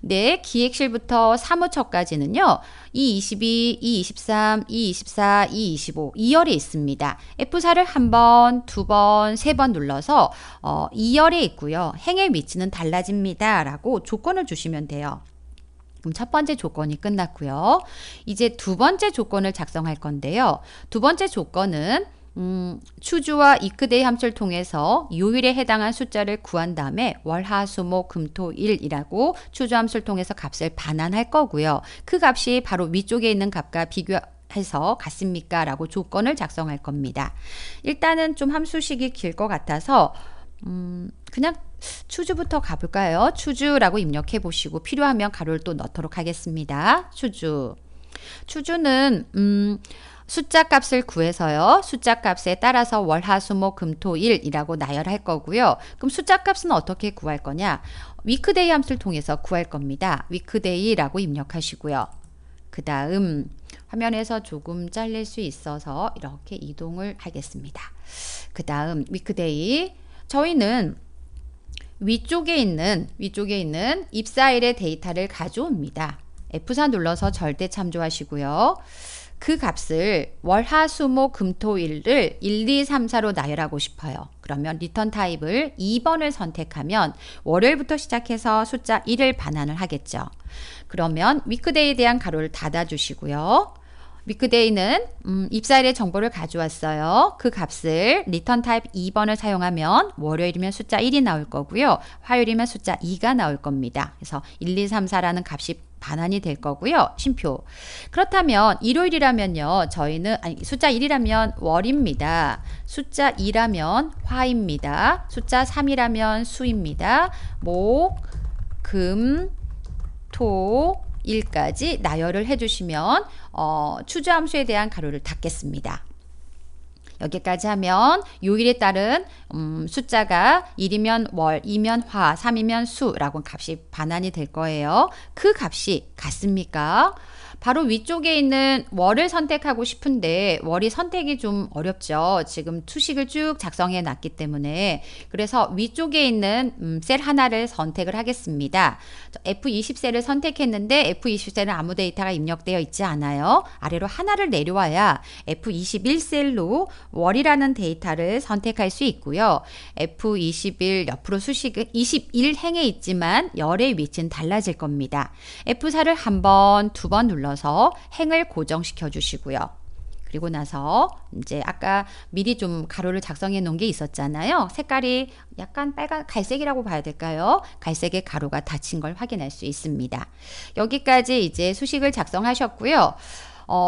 네, 기획실부터 사무처까지는요. E22, E23, E24, E25, 2열에 있습니다. F4를 한 번, 두 번, 세 번 눌러서 2열에 있고요. 행의 위치는 달라집니다. 라고 조건을 주시면 돼요. 그럼 첫 번째 조건이 끝났고요. 이제 두 번째 조건을 작성할 건데요. 두 번째 조건은 추주와 위크데이 함수를 통해서 요일에 해당한 숫자를 구한 다음에 월, 하, 수, 목, 금, 토, 일이라고 추주 함수를 통해서 값을 반환할 거고요. 그 값이 바로 위쪽에 있는 값과 비교해서 같습니까? 라고 조건을 작성할 겁니다. 일단은 좀 함수식이 길 것 같아서 그냥 추주부터 가볼까요? 추주라고 입력해 보시고 필요하면 가로를 또 넣도록 하겠습니다. 추주는 숫자 값을 구해서요. 숫자 값에 따라서 월, 하, 수, 목, 금, 토, 일이라고 나열할 거고요. 그럼 숫자 값은 어떻게 구할 거냐? 위크데이 함수를 통해서 구할 겁니다. 위크데이라고 입력하시고요. 그 다음 화면에서 조금 잘릴 수 있어서 이렇게 이동을 하겠습니다. 그 다음 위크데이 저희는 위쪽에 있는 입사일의 데이터를 가져옵니다. F4 눌러서 절대 참조하시고요. 그 값을 월, 화, 수, 목, 금, 토, 일을 1, 2, 3, 4로 나열하고 싶어요. 그러면 리턴 타입을 2번을 선택하면 월요일부터 시작해서 숫자 1을 반환을 하겠죠. 그러면 위크데이에 대한 가로를 닫아주시고요. 위크데이는 입사일의 정보를 가져왔어요. 그 값을 리턴 타입 2번을 사용하면 월요일이면 숫자 1이 나올 거고요. 화요일이면 숫자 2가 나올 겁니다. 그래서 1, 2, 3, 4라는 값이 반환이 될 거고요. 쉼표. 그렇다면 일요일이라면요. 저희는 숫자 1이라면 월입니다. 숫자 2라면 화입니다. 숫자 3이라면 수입니다. 목, 금, 토, 일까지 나열을 해주시면 추주함수에 대한 가로를 닫겠습니다. 여기까지 하면 요일에 따른 숫자가 1이면 월, 2면 화, 3이면 수라고 값이 반환이 될 거예요. 그 값이 같습니까? 바로 위쪽에 있는 월을 선택하고 싶은데 월이 선택이 좀 어렵죠. 지금 수식을 쭉 작성해 놨기 때문에. 그래서 위쪽에 있는 셀 하나를 선택을 하겠습니다. F20셀을 선택했는데 F20셀은 아무 데이터가 입력되어 있지 않아요. 아래로 하나를 내려와야 F21셀로 월이라는 데이터를 선택할 수 있고요. F21 옆으로 수식은 21행에 있지만 열의 위치는 달라질 겁니다. F4를 한 번, 두 번 눌러서 행을 고정시켜 주시고요. 그리고 나서 이제 아까 미리 좀 가로를 작성해 놓은 게 있었잖아요. 색깔이 약간 빨간 갈색이라고 봐야 될까요? 갈색의 가로가 닫힌 걸 확인할 수 있습니다. 여기까지 이제 수식을 작성하셨고요.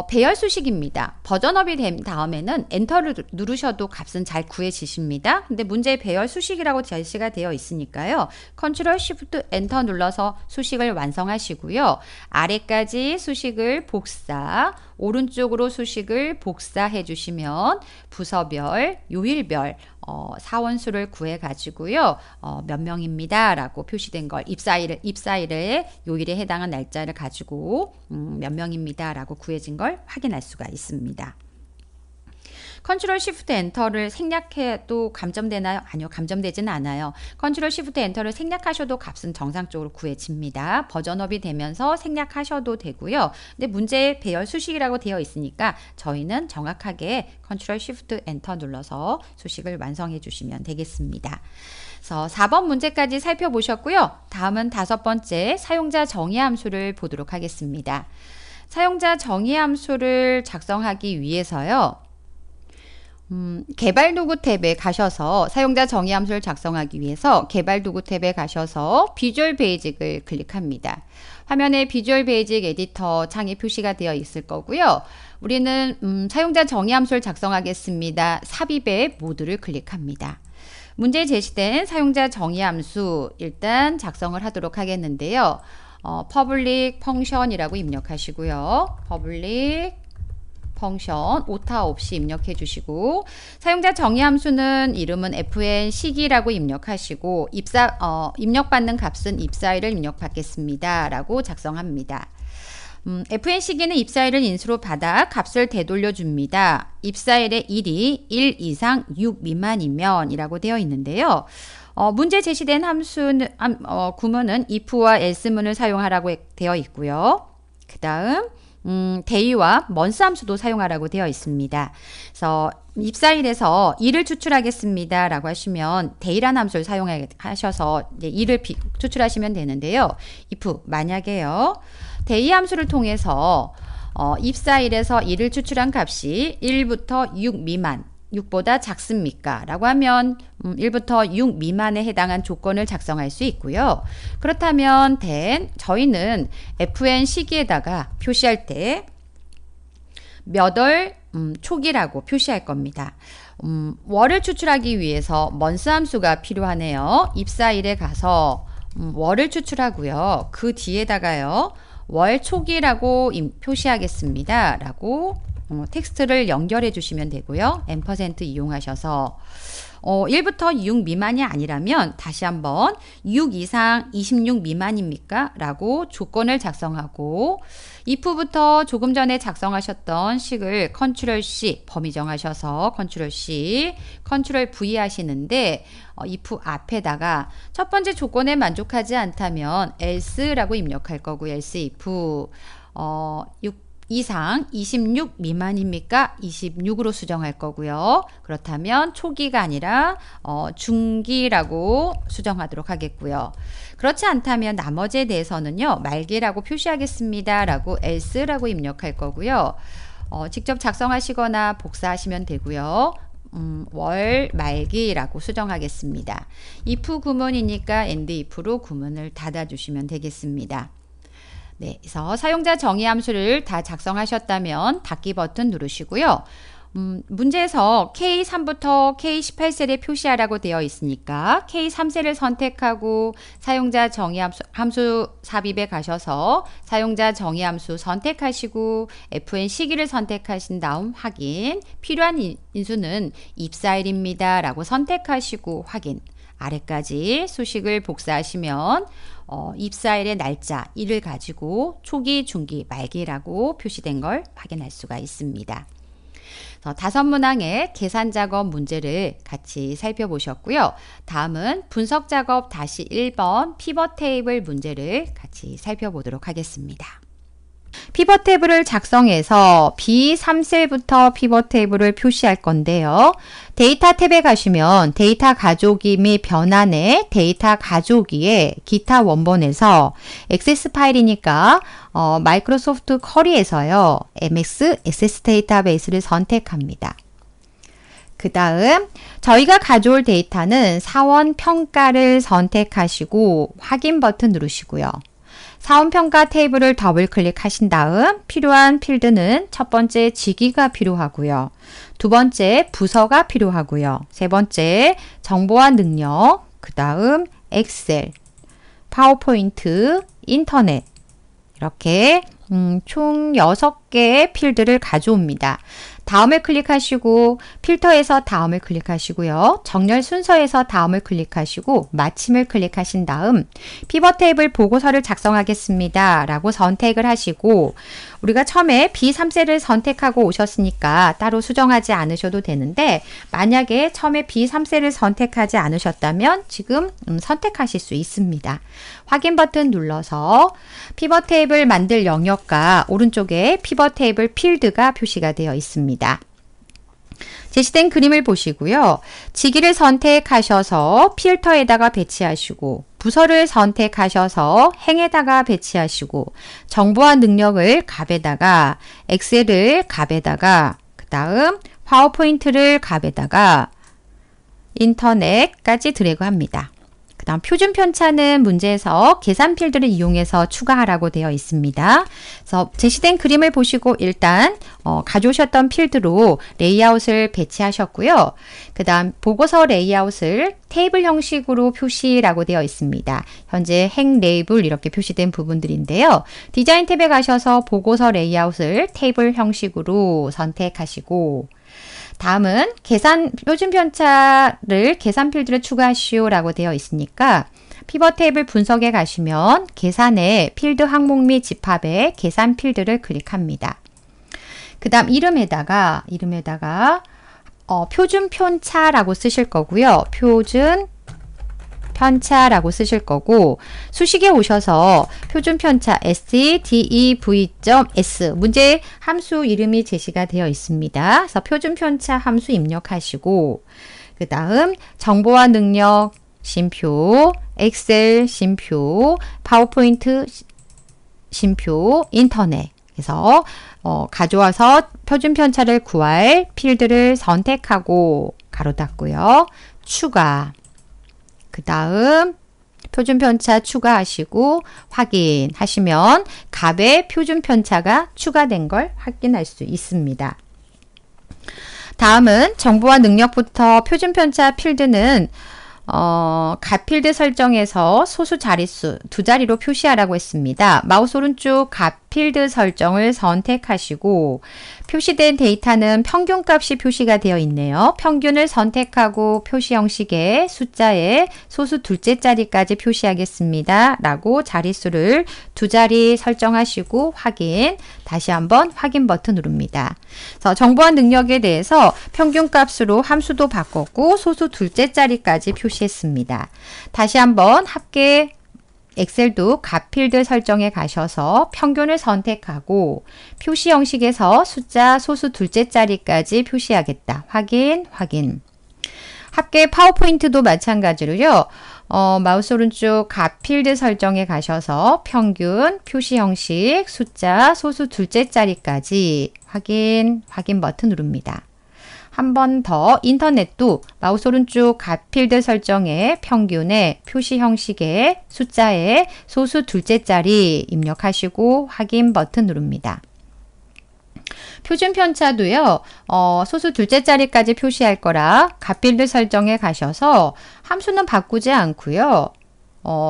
배열 수식입니다. 버전업이 된 다음에는 엔터를 누르셔도 값은 잘 구해지십니다. 근데 문제에 배열 수식이라고 제시가 되어 있으니까요. 컨트롤 쉬프트 엔터 눌러서 수식을 완성하시고요. 아래까지 수식을 복사, 오른쪽으로 수식을 복사해 주시면 부서별, 요일별 사원수를 구해 가지고요. 몇 명입니다 라고 표시된 걸 입사일의 요일에 해당한 날짜를 가지고 몇 명입니다 라고 구해진 걸 확인할 수가 있습니다. 컨트롤 쉬프트 엔터를 생략해도 감점되나요? 아니요, 감점되지는 않아요. 컨트롤 쉬프트 엔터를 생략하셔도 값은 정상적으로 구해집니다. 버전업이 되면서 생략하셔도 되고요. 근데 문제의 배열 수식이라고 되어 있으니까 저희는 정확하게 컨트롤 쉬프트 엔터 눌러서 수식을 완성해 주시면 되겠습니다. 그래서 4번 문제까지 살펴보셨고요. 다음은 5번째 사용자 정의 함수를 보도록 하겠습니다. 사용자 정의 함수를 작성하기 위해서요. 개발 도구 탭에 가셔서 사용자 정의 함수를 작성하기 위해서 개발 도구 탭에 가셔서 비주얼 베이직을 클릭합니다. 화면에 비주얼 베이직 에디터 창이 표시가 되어 있을 거고요. 우리는 사용자 정의 함수를 작성하겠습니다. 삽입의 모드를 클릭합니다. 문제에 제시된 사용자 정의 함수 일단 작성을 하도록 하겠는데요. public function이라고 입력하시고요. public 펑션 오타 없이 입력해 주시고 사용자 정의 함수는 이름은 fn 시기라고 입력하시고 입력받는 값은 입사일을 입력받겠습니다 라고 작성합니다. fn 시기는 입사일을 인수로 받아 값을 되돌려 줍니다. 입사일의 1이 1 이상 6 미만이면 이라고 되어 있는데요. 문제 제시된 함수는 구문은 if와 else문을 사용하라고 되어 있고요. 그 다음 데이와 먼스 함수도 사용하라고 되어 있습니다. 그래서 입사일에서 2를 추출하겠습니다 라고 하시면 데이라는 함수를 사용하셔서 2를 추출하시면 되는데요. if 만약에요. 데이 함수를 통해서 입사일에서 2를 추출한 값이 1부터 6 미만 6보다 작습니까? 라고 하면 1부터 6 미만에 해당한 조건을 작성할 수 있고요. 그렇다면 저희는 fn 시기에다가 표시할 때 몇 월 초기라고 표시할 겁니다. 월을 추출하기 위해서 먼스 함수가 필요하네요. 입사일에 가서 월을 추출하고요. 그 뒤에다가요. 월 초기라고 표시하겠습니다. 라고 텍스트를 연결해 주시면 되고요. 앰퍼센트 이용하셔서 1부터 6 미만이 아니라면 다시 한번 6 이상 26 미만입니까? 라고 조건을 작성하고 if부터 조금 전에 작성하셨던 식을 컨트롤 C 범위 정하셔서 컨트롤 C, 컨트롤 V 하시는데 if 앞에다가 첫 번째 조건에 만족하지 않다면 else라고 입력할 거고요. else if 이상 26 미만입니까? 26으로 수정할 거고요. 그렇다면 초기가 아니라 중기라고 수정하도록 하겠고요. 그렇지 않다면 나머지에 대해서는요. 말기라고 표시하겠습니다. 라고 else라고 입력할 거고요. 직접 작성하시거나 복사하시면 되고요. 월 말기라고 수정하겠습니다. if 구문이니까 end if로 구문을 닫아주시면 되겠습니다. 네, 그래서 사용자 정의 함수를 다 작성하셨다면 닫기 버튼 누르시고요. 문제에서 K3부터 K18셀에 표시하라고 되어 있으니까 K3셀을 선택하고 사용자 정의 함수 삽입에 가셔서 사용자 정의 함수 선택하시고 FN 시기를 선택하신 다음 확인, 필요한 인수는 입사일입니다 라고 선택하시고 확인, 아래까지 수식을 복사하시면 입사일의 날짜, 일을 가지고 초기, 중기, 말기라고 표시된 걸 확인할 수가 있습니다. 5문항의 계산 작업 문제를 같이 살펴보셨고요. 다음은 분석 작업 다시 1번 피벗 테이블 문제를 같이 살펴보도록 하겠습니다. 피벗 테이블을 작성해서 B3셀부터 피벗 테이블을 표시할 건데요. 데이터 탭에 가시면 데이터 가족이 및 변환의 데이터 가족이에 기타 원본에서 액세스 파일이니까 마이크로소프트 커리에서요. MX 액세스 데이터베이스를 선택합니다. 그 다음 저희가 가져올 데이터는 사원 평가를 선택하시고 확인 버튼 누르시고요. 사원평가 테이블을 더블 클릭하신 다음 필요한 필드는 첫 번째 직위가 필요하고요. 두 번째 부서가 필요하고요. 세 번째 정보와 능력, 그 다음 엑셀, 파워포인트, 인터넷 이렇게 총 6개의 필드를 가져옵니다. 다음을 클릭하시고 필터에서 다음을 클릭하시고요. 정렬 순서에서 다음을 클릭하시고 마침을 클릭하신 다음 피벗 테이블 보고서를 작성하겠습니다. 라고 선택을 하시고 우리가 처음에 B3셀을 선택하고 오셨으니까 따로 수정하지 않으셔도 되는데 만약에 처음에 B3셀을 선택하지 않으셨다면 지금 선택하실 수 있습니다. 확인 버튼 눌러서 피벗 테이블 만들 영역과 오른쪽에 피벗 테이블 필드가 표시가 되어 있습니다. 제시된 그림을 보시고요. 직위를 선택하셔서 필터에다가 배치하시고 부서를 선택하셔서 행에다가 배치하시고 정보와 능력을 값에다가 엑셀을 값에다가 그 다음 파워포인트를 값에다가 인터넷까지 드래그합니다. 그 다음 표준 편차는 문제에서 계산 필드를 이용해서 추가하라고 되어 있습니다. 그래서 제시된 그림을 보시고 일단 가져오셨던 필드로 레이아웃을 배치하셨고요. 그 다음 보고서 레이아웃을 테이블 형식으로 표시라고 되어 있습니다. 현재 행 레이블 이렇게 표시된 부분들인데요. 디자인 탭에 가셔서 보고서 레이아웃을 테이블 형식으로 선택하시고 다음은 표준 편차를 계산 필드를 추가하시오라고 되어 있으니까 피벗 테이블 분석에 가시면 계산의 필드 항목 및 집합에 계산 필드를 클릭합니다. 그 다음 이름에다가 표준 편차라고 쓰실 거고요. 표준 편차라고 쓰실 거고 수식에 오셔서 표준 편차 stdev.s 문제 함수 이름이 제시가 되어 있습니다. 그래서 표준 편차 함수 입력하시고 그 다음 정보와 능력 쉼표, 엑셀 쉼표, 파워포인트 쉼표, 인터넷 그래서 가져와서 표준 편차를 구할 필드를 선택하고 가로 닫고요. 추가 그 다음 표준 편차 추가하시고 확인하시면 값의 표준 편차가 추가된 걸 확인할 수 있습니다. 다음은 정보와 능력부터 표준 편차 필드는 값 필드 설정에서 소수 자릿수 2자리로 표시하라고 했습니다. 마우스 오른쪽 값 필드 설정을 선택하시고 표시된 데이터는 평균값이 표시가 되어 있네요. 평균을 선택하고 표시 형식의 숫자에 소수 둘째 자리까지 표시하겠습니다. 라고 자릿수를 2자리 설정하시고 확인, 다시 한번 확인 버튼 누릅니다. 그래서 정보와 능력에 대해서 평균값으로 함수도 바꿨고 소수 둘째 자리까지 표시했습니다. 다시 한번 합계 엑셀도 값 필드 설정에 가셔서 평균을 선택하고 표시 형식에서 숫자 소수 둘째 자리까지 표시하겠다. 확인, 확인. 합계 파워포인트도 마찬가지로요. 마우스 오른쪽 값 필드 설정에 가셔서 평균, 표시 형식, 숫자, 소수 둘째 자리까지 확인, 확인 버튼 누릅니다. 한 번 더 인터넷도 마우스 오른쪽 값 필드 설정에 평균에, 표시 형식에, 숫자에, 소수 둘째 자리 입력하시고 확인 버튼 누릅니다. 표준 편차도요. 소수 둘째 자리까지 표시할 거라 값필드 설정에 가셔서 함수는 바꾸지 않고요.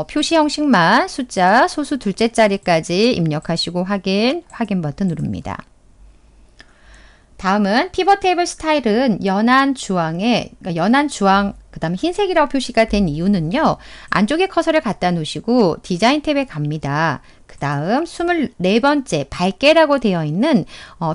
표시 형식만 숫자 소수 둘째 자리까지 입력하시고 확인, 확인 버튼 누릅니다. 다음은 피벗 테이블 스타일은 연한 주황에, 연한 주황, 그 다음에 흰색이라고 표시가 된 이유는요. 안쪽에 커서를 갖다 놓으시고 디자인 탭에 갑니다. 그 다음 24번째 밝게라고 되어 있는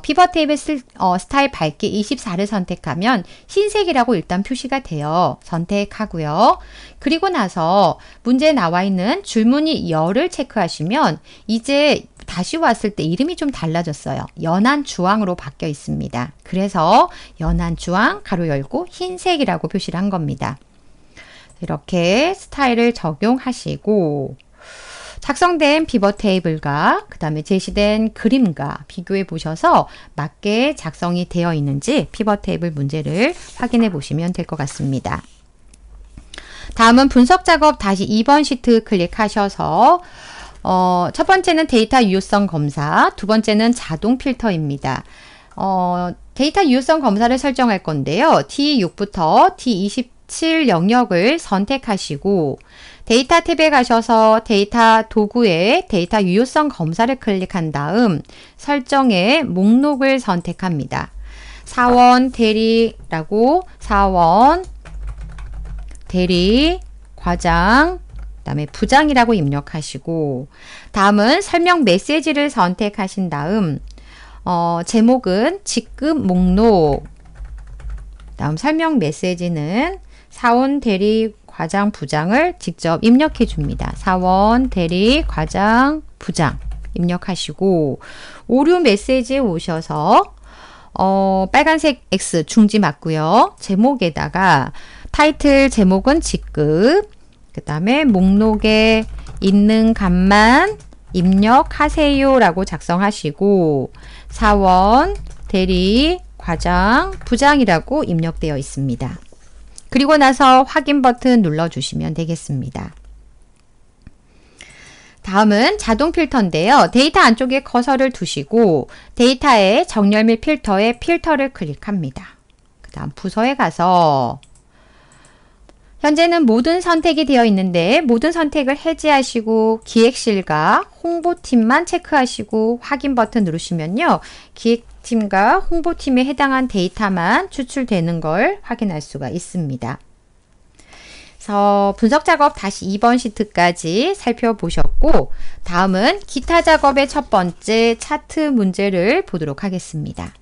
피벗 테이블 스타일 밝게 24를 선택하면 흰색이라고 일단 표시가 돼요. 선택하고요. 그리고 나서 문제에 나와 있는 줄무늬 열을 체크하시면 이제 다시 왔을 때 이름이 좀 달라졌어요. 연한 주황으로 바뀌어 있습니다. 그래서 연한 주황 가로 열고 흰색이라고 표시를 한 겁니다. 이렇게 스타일을 적용하시고 작성된 피벗 테이블과 그 다음에 제시된 그림과 비교해 보셔서 맞게 작성이 되어 있는지 피벗 테이블 문제를 확인해 보시면 될 것 같습니다. 다음은 분석 작업 다시 2번 시트 클릭하셔서 첫 번째는 데이터 유효성 검사, 두 번째는 자동 필터입니다. 데이터 유효성 검사를 설정할 건데요. T6부터 T27 영역을 선택하시고 데이터 탭에 가셔서 데이터 도구에 데이터 유효성 검사를 클릭한 다음 설정에 목록을 선택합니다. 사원 대리라고 사원 대리 과장 그 다음에 부장이라고 입력하시고 다음은 설명 메시지를 선택하신 다음 제목은 직급 목록 다음 설명 메시지는 사원 대리 과장 부장을 직접 입력해 줍니다. 사원 대리 과장 부장 입력하시고 오류 메시지에 오셔서 빨간색 X 중지 맞고요. 제목에다가 타이틀 제목은 직급 그 다음에 목록에 있는 값만 입력하세요 라고 작성하시고 사원, 대리, 과장, 부장이라고 입력되어 있습니다. 그리고 나서 확인 버튼 눌러주시면 되겠습니다. 다음은 자동 필터인데요. 데이터 안쪽에 커서를 두시고 데이터의 정렬 및 필터에 필터를 클릭합니다. 그 다음 부서에 가서 현재는 모든 선택이 되어 있는데 모든 선택을 해제하시고 기획실과 홍보팀만 체크하시고 확인 버튼 누르시면요. 기획팀과 홍보팀에 해당한 데이터만 추출되는 걸 확인할 수가 있습니다. 그래서 분석 작업 다시 2번 시트까지 살펴보셨고 다음은 기타 작업의 첫 번째 차트 문제를 보도록 하겠습니다.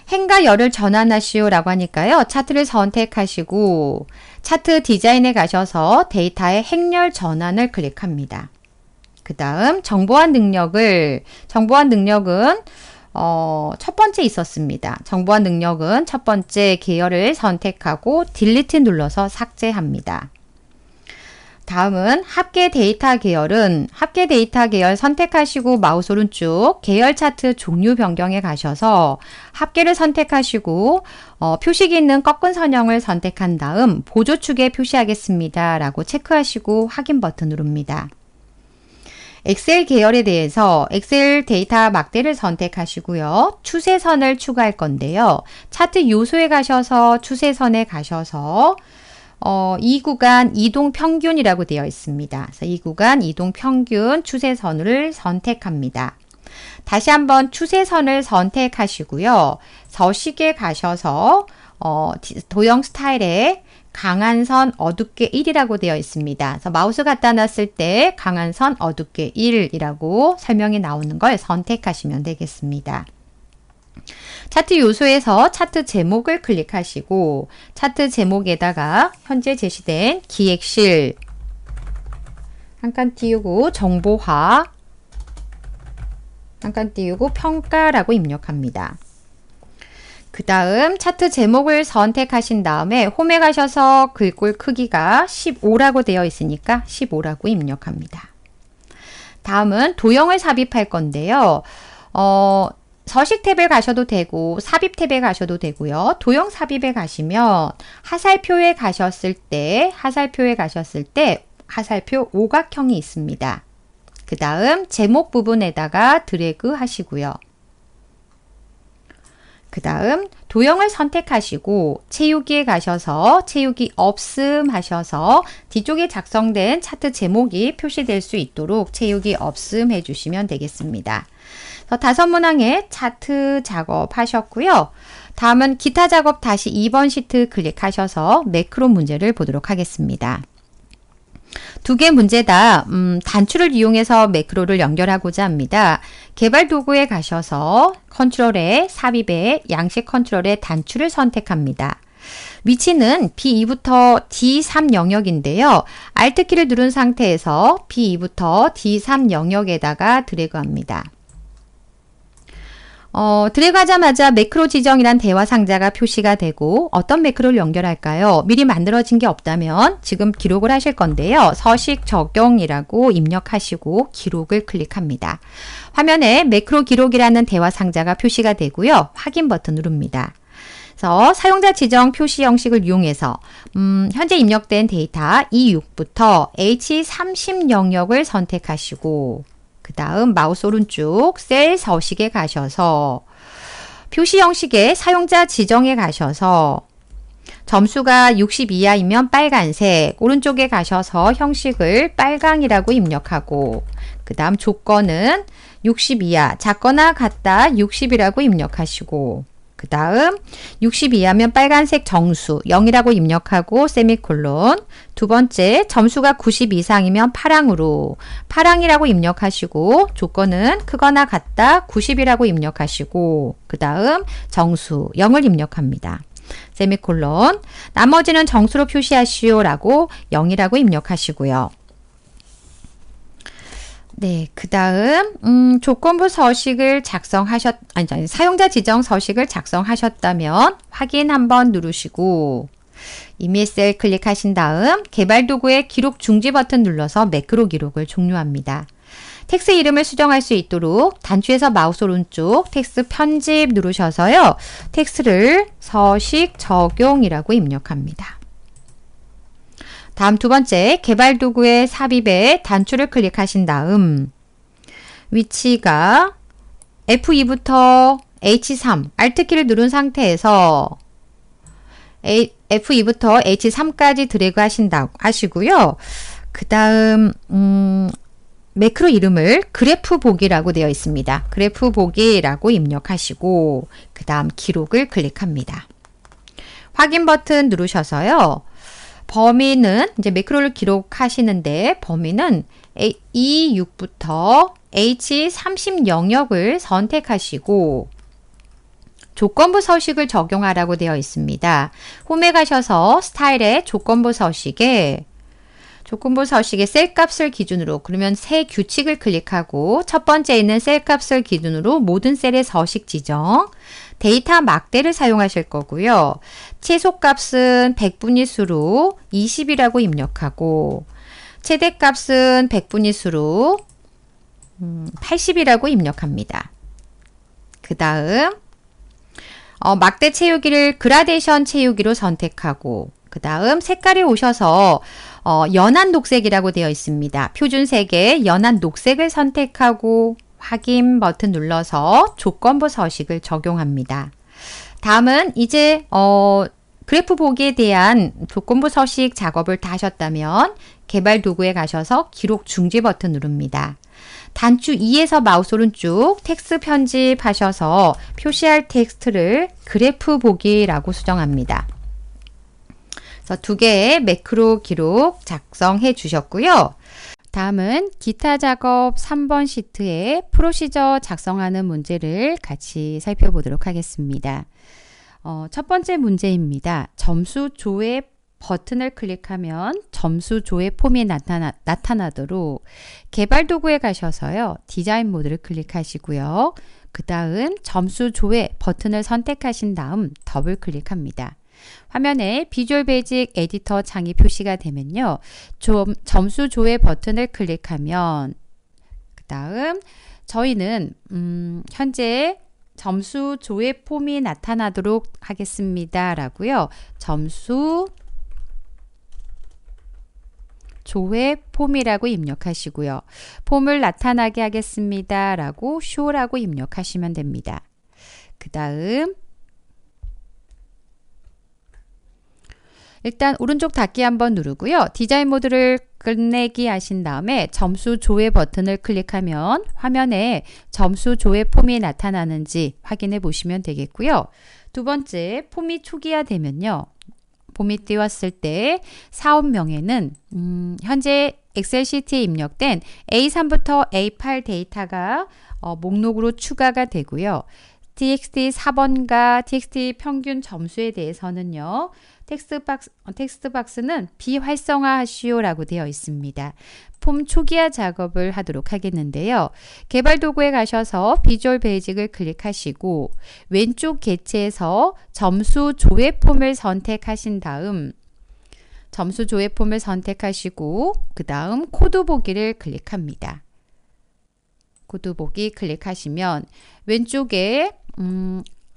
행과 열을 전환하시오 라고 하니까요. 차트를 선택하시고 차트 디자인에 가셔서 데이터의 행열 전환을 클릭합니다. 그 다음 정보화 능력은 첫 번째 있었습니다. 정보화 능력은 첫 번째 계열을 선택하고 딜리트 눌러서 삭제합니다. 다음은 합계 데이터 계열은 합계 데이터 계열 선택하시고 마우스 오른쪽 계열 차트 종류 변경에 가셔서 합계를 선택하시고 표식이 있는 꺾은 선형을 선택한 다음 보조축에 표시하겠습니다 라고 체크하시고 확인 버튼 누릅니다. 엑셀 계열에 대해서 엑셀 데이터 막대를 선택하시고요. 추세선을 추가할 건데요. 차트 요소에 가셔서 추세선에 가셔서 이 구간 이동 평균이라고 되어 있습니다. 그래서 이 구간 이동 평균 추세선을 선택합니다. 다시 한번 추세선을 선택하시고요. 서식에 가셔서 도형 스타일에 강한 선 어둡게 1이라고 되어 있습니다. 그래서 마우스 갖다 놨을 때 강한 선 어둡게 1이라고 설명이 나오는 걸 선택하시면 되겠습니다. 차트 요소에서 차트 제목을 클릭하시고 차트 제목에다가 현재 제시된 기획실 한 칸 띄우고 정보화, 한 칸 띄우고 평가라고 입력합니다. 그 다음 차트 제목을 선택하신 다음에 홈에 가셔서 글꼴 크기가 15라고 되어 있으니까 15라고 입력합니다. 다음은 도형을 삽입할 건데요. 서식 탭에 가셔도 되고 삽입 탭에 가셔도 되고요. 도형 삽입에 가시면 하살표에 가셨을 때 하살표 오각형이 있습니다. 그 다음 제목 부분에다가 드래그 하시고요. 그 다음 도형을 선택하시고 채우기에 가셔서 채우기 없음 하셔서 뒤쪽에 작성된 차트 제목이 표시될 수 있도록 채우기 없음 해주시면 되겠습니다. 5문항의 차트 작업하셨고요. 다음은 기타 작업 다시 2번 시트 클릭하셔서 매크로 문제를 보도록 하겠습니다. 두 개 문제 다 단추를 이용해서 매크로를 연결하고자 합니다. 개발 도구에 가셔서 컨트롤에 삽입에 양식 컨트롤에 단추를 선택합니다. 위치는 B2부터 D3 영역인데요. Alt키를 누른 상태에서 B2부터 D3 영역에다가 드래그합니다. 드래그하자마자 매크로 지정이란 대화 상자가 표시가 되고 어떤 매크로를 연결할까요? 미리 만들어진 게 없다면 지금 기록을 하실 건데요. 서식 적용이라고 입력하시고 기록을 클릭합니다. 화면에 매크로 기록이라는 대화 상자가 표시가 되고요. 확인 버튼 누릅니다. 그래서 사용자 지정 표시 형식을 이용해서 현재 입력된 데이터 E6부터 H30 영역을 선택하시고 그 다음 마우스 오른쪽 셀 서식에 가셔서 표시 형식의 사용자 지정에 가셔서 점수가 60 이하이면 빨간색, 오른쪽에 가셔서 형식을 빨강이라고 입력하고 그 다음 조건은 60 이하, 작거나 같다 60이라고 입력하시고 그 다음 60 이하면 빨간색 정수 0이라고 입력하고 세미콜론. 두 번째 점수가 90 이상이면 파랑이라고 입력하시고 조건은 크거나 같다 90이라고 입력하시고 그 다음 정수 0을 입력합니다. 세미콜론. 나머지는 정수로 표시하시오 라고 0이라고 입력하시고요. 네, 그 다음 조건부 서식을 사용자 지정 서식을 작성하셨다면 확인 한번 누르시고 이메일 셀 클릭하신 다음 개발 도구의 기록 중지 버튼 눌러서 매크로 기록을 종료합니다. 텍스트 이름을 수정할 수 있도록 단추에서 마우스 오른쪽 텍스트 편집 누르셔서요. 텍스트를 서식 적용이라고 입력합니다. 다음 두 번째 개발 도구의 삽입에 단추를 클릭하신 다음 위치가 F2부터 H3 Alt키를 누른 상태에서 F2부터 H3까지 드래그 하시고요. 그 다음 매크로 이름을 그래프 보기라고 되어 있습니다. 그래프 보기라고 입력하시고 그 다음 기록을 클릭합니다. 확인 버튼 누르셔서요. 범위는 이제 매크로를 기록하시는데 범위는 E6부터 H30 영역을 선택하시고 조건부 서식을 적용하라고 되어 있습니다. 홈에 가셔서 스타일의 조건부 서식에 셀 값을 기준으로 그러면 새 규칙을 클릭하고 첫 번째 있는 셀 값을 기준으로 모든 셀의 서식 지정 데이터 막대를 사용하실 거고요. 최소값은 100분위 수로 20이라고 입력하고 최대값은 100분위 수로 80이라고 입력합니다. 그 다음 막대 채우기를 그라데이션 채우기로 선택하고 그 다음 색깔이 오셔서 연한 녹색이라고 되어 있습니다. 표준색의 연한 녹색을 선택하고 확인 버튼 눌러서 조건부 서식을 적용합니다. 다음은 이제 그래프 보기에 대한 조건부 서식 작업을 다 하셨다면 개발 도구에 가셔서 기록 중지 버튼 누릅니다. 단추 2에서 마우스 오른쪽 텍스트 편집하셔서 표시할 텍스트를 그래프 보기라고 수정합니다. 그래서 두 개의 매크로 기록 작성해 주셨고요. 다음은 기타 작업 3번 시트에 프로시저 작성하는 문제를 같이 살펴보도록 하겠습니다. 첫 번째 문제입니다. 점수 조회 버튼을 클릭하면 점수 조회 폼이 나타나도록 개발 도구에 가셔서요. 디자인 모드를 클릭하시고요. 그 다음 점수 조회 버튼을 선택하신 다음 더블 클릭합니다. 화면에 비주얼 베이직 에디터 창이 표시가 되면요. 점수 조회 버튼을 클릭하면 그 다음 저희는 현재 점수 조회 폼이 나타나도록 하겠습니다. 라고요. 점수 조회 폼이라고 입력하시고요. 폼을 나타나게 하겠습니다. 라고 show라고 입력하시면 됩니다. 그 다음 일단 오른쪽 닫기 한번 누르고요. 디자인 모드를 끝내기 하신 다음에 점수 조회 버튼을 클릭하면 화면에 점수 조회 폼이 나타나는지 확인해 보시면 되겠고요. 두 번째, 폼이 초기화 되면요. 폼이 띄웠을 때 사업명에는 현재 엑셀 시트에 입력된 A3부터 A8 데이터가 목록으로 추가가 되고요. txt 4번과 txt 평균 점수에 대해서는요. 텍스트 박스는 비활성화하시오라고 되어 있습니다. 폼 초기화 작업을 하도록 하겠는데요. 개발 도구에 가셔서 비주얼 베이직을 클릭하시고 왼쪽 객체에서 점수 조회 폼을 선택하신 다음 점수 조회 폼을 선택하시고 그 다음 코드 보기를 클릭합니다. 코드 보기 클릭하시면 왼쪽에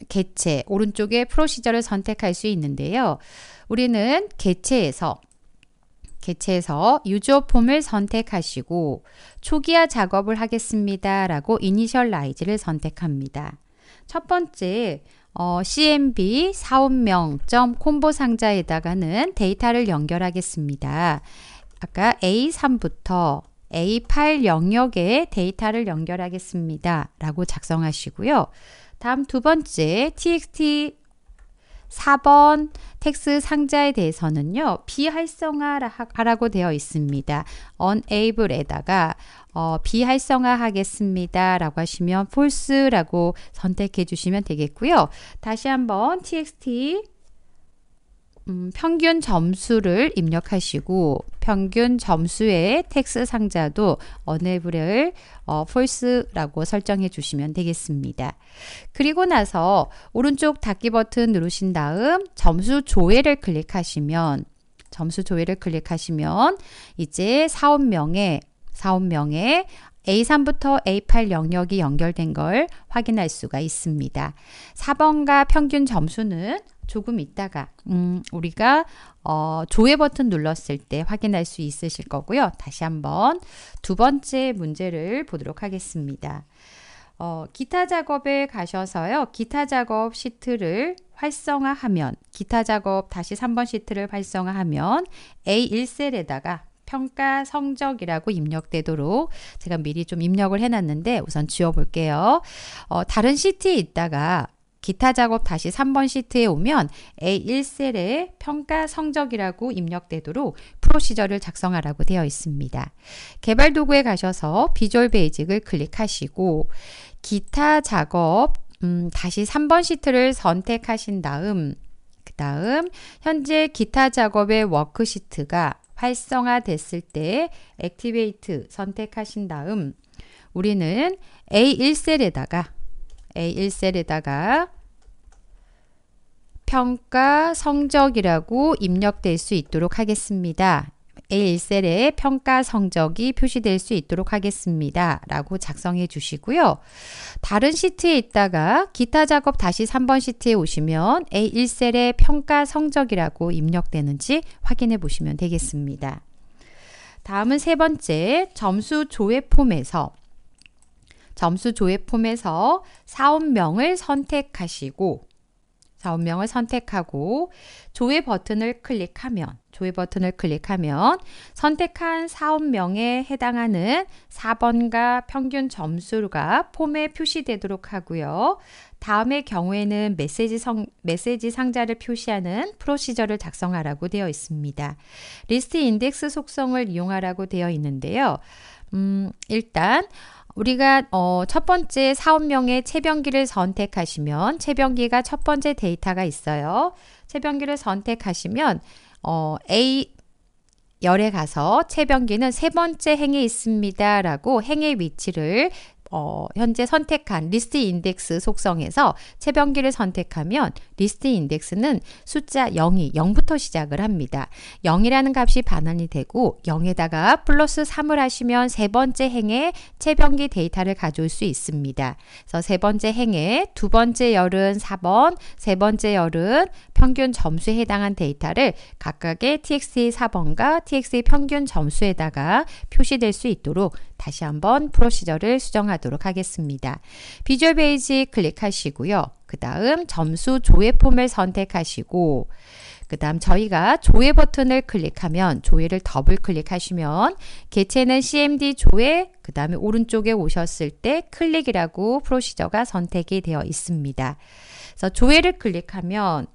개체, 오른쪽에 프로시저를 선택할 수 있는데요. 우리는 개체에서 유저 폼을 선택하시고 초기화 작업을 하겠습니다. 라고 이니셜라이즈를 선택합니다. 첫 번째, cmb 사업명 콤보 상자에다가는 데이터를 연결하겠습니다. 아까 A3부터 A8 영역에 데이터를 연결하겠습니다. 라고 작성하시고요. 다음 두 번째 txt 4번 텍스트 상자에 대해서는요. 비활성화라고 되어 있습니다. unable에다가 비활성화하겠습니다. 라고 하시면 false라고 선택해 주시면 되겠고요. 다시 한번 txt 평균 점수를 입력하시고 평균 점수의 텍스트 상자도 unable을 false라고 설정해 주시면 되겠습니다. 그리고 나서 오른쪽 닫기 버튼 누르신 다음 점수 조회를 클릭하시면 이제 사업명에 A3부터 A8 영역이 연결된 걸 확인할 수가 있습니다. 4번과 평균 점수는 조금 있다가 우리가 조회 버튼 눌렀을 때 확인할 수 있으실 거고요. 다시 한번 두 번째 문제를 보도록 하겠습니다. 기타 작업에 가셔서요. 기타 작업 시트를 활성화하면 기타 작업 다시 3번 시트를 활성화하면 A1셀에다가 평가 성적이라고 입력되도록 제가 미리 좀 입력을 해놨는데 우선 지워볼게요. 다른 시트에 있다가 기타 작업 다시 3번 시트에 오면 A1셀에 평가 성적이라고 입력되도록 프로시저를 작성하라고 되어 있습니다. 개발 도구에 가셔서 비주얼 베이직을 클릭하시고 기타 작업 다시 3번 시트를 선택하신 다음 그 다음 현재 기타 작업의 워크시트가 활성화됐을 때 액티베이트 선택하신 다음 우리는 A1셀에다가 평가 성적이라고 입력될 수 있도록 하겠습니다. A1셀에 평가 성적이 표시될 수 있도록 하겠습니다. 라고 작성해 주시고요. 다른 시트에 있다가 기타 작업 다시 3번 시트에 오시면 A1셀에 평가 성적이라고 입력되는지 확인해 보시면 되겠습니다. 다음은 세 번째 점수 조회 폼에서 사업명을 선택하고 조회 버튼을 클릭하면 선택한 사업명에 해당하는 4번과 평균 점수가 폼에 표시되도록 하고요. 다음의 경우에는 메시지 상자를 표시하는 프로시저를 작성하라고 되어 있습니다. 리스트 인덱스 속성을 이용하라고 되어 있는데요. 일단 우리가 첫 번째 사업명의 채병기를 선택하시면 채병기가 첫 번째 데이터가 있어요. 채병기를 선택하시면 A 열에 가서 채병기는 세 번째 행에 있습니다. 라고 행의 위치를 현재 선택한 리스트 인덱스 속성에서 채병기를 선택하면 리스트 인덱스는 숫자 0부터 시작을 합니다. 0이라는 값이 반환이 되고 0에다가 플러스 3을 하시면 세 번째 행에 채병기 데이터를 가져올 수 있습니다. 그래서 세 번째 행에 두 번째 열은 4번, 세 번째 열은 평균 점수에 해당한 데이터를 각각의 txt 4번과 txt 평균 점수에다가 표시될 수 있도록 다시 한번 프로시저를 수정하도록 하겠습니다. 비주얼 베이직 클릭하시고요. 그 다음 점수 조회 폼을 선택하시고 그 다음 저희가 조회 버튼을 클릭하면 조회를 더블 클릭하시면 개체는 CMD 조회 그 다음에 오른쪽에 오셨을 때 클릭이라고 프로시저가 선택이 되어 있습니다. 그래서 조회를 클릭하면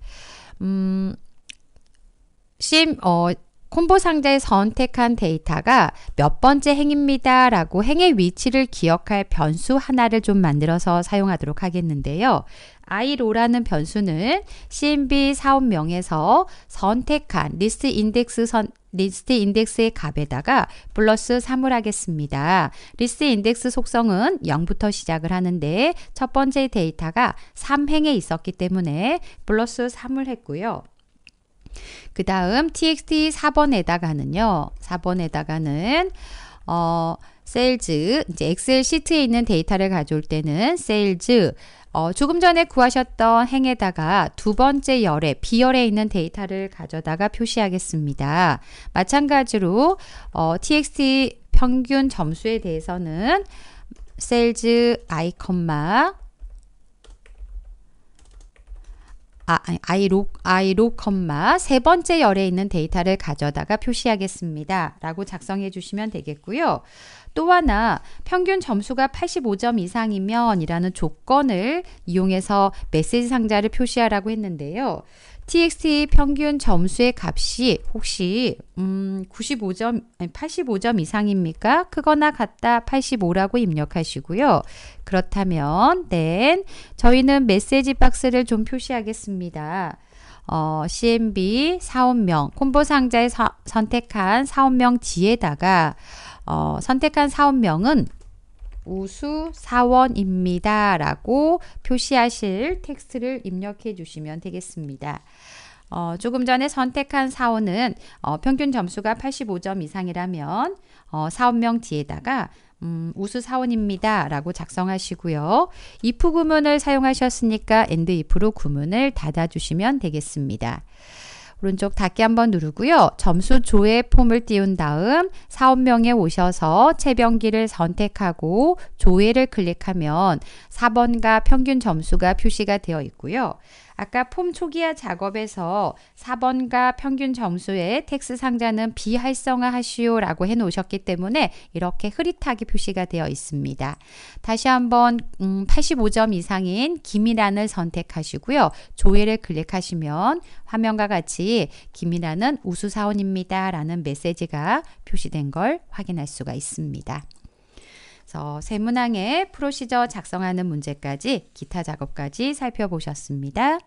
콤보 상자에 선택한 데이터가 몇 번째 행입니다 라고 행의 위치를 기억할 변수 하나를 좀 만들어서 사용하도록 하겠는데요. iRow라는 변수는 CMB 사업명에서 선택한 리스트 인덱스의 값에다가 플러스 3을 하겠습니다. 리스트 인덱스 속성은 0부터 시작을 하는데 첫 번째 데이터가 3행에 있었기 때문에 플러스 3을 했고요. 그 다음 txt 4번에다가는 세일즈, 이제 엑셀 시트에 있는 데이터를 가져올 때는 세일즈, 조금 전에 구하셨던 행에다가 두 번째 열에 B열에 있는 데이터를 가져다가 표시하겠습니다. 마찬가지로 txt 평균 점수에 대해서는 세일즈 i, i로, 세 번째 열에 있는 데이터를 가져다가 표시하겠습니다. 라고 작성해 주시면 되겠고요. 또 하나 평균 점수가 85점 이상이면 이라는 조건을 이용해서 메시지 상자를 표시하라고 했는데요. txt 평균 점수의 값이 혹시 85점 이상입니까? 크거나 같다 85라고 입력하시고요. 그렇다면 저희는 메시지 박스를 좀 표시하겠습니다. CMB 사원명 콤보 상자에 선택한 사원명 뒤에다가 선택한 사원명은 우수 사원입니다 라고 표시하실 텍스트를 입력해 주시면 되겠습니다. 조금 전에 선택한 사원은 평균 점수가 85점 이상이라면 사원명 뒤에다가 우수 사원입니다 라고 작성하시고요. if 구문을 사용하셨으니까 end if로 구문을 닫아주시면 되겠습니다. 오른쪽 닫기 한번 누르고요. 점수 조회 폼을 띄운 다음 사원명에 오셔서 채병기를 선택하고 조회를 클릭하면 4번과 평균 점수가 표시가 되어 있고요. 아까 폼 초기화 작업에서 4번과 평균 점수의 텍스트 상자는 비활성화하시오 라고 해 놓으셨기 때문에 이렇게 흐릿하게 표시가 되어 있습니다. 다시 한번 85점 이상인 김이란을 선택하시고요. 조회를 클릭하시면 화면과 같이 김이란은 우수사원입니다 라는 메시지가 표시된 걸 확인할 수가 있습니다. 세문항의 프로시저 작성하는 문제까지 기타 작업까지 살펴보셨습니다.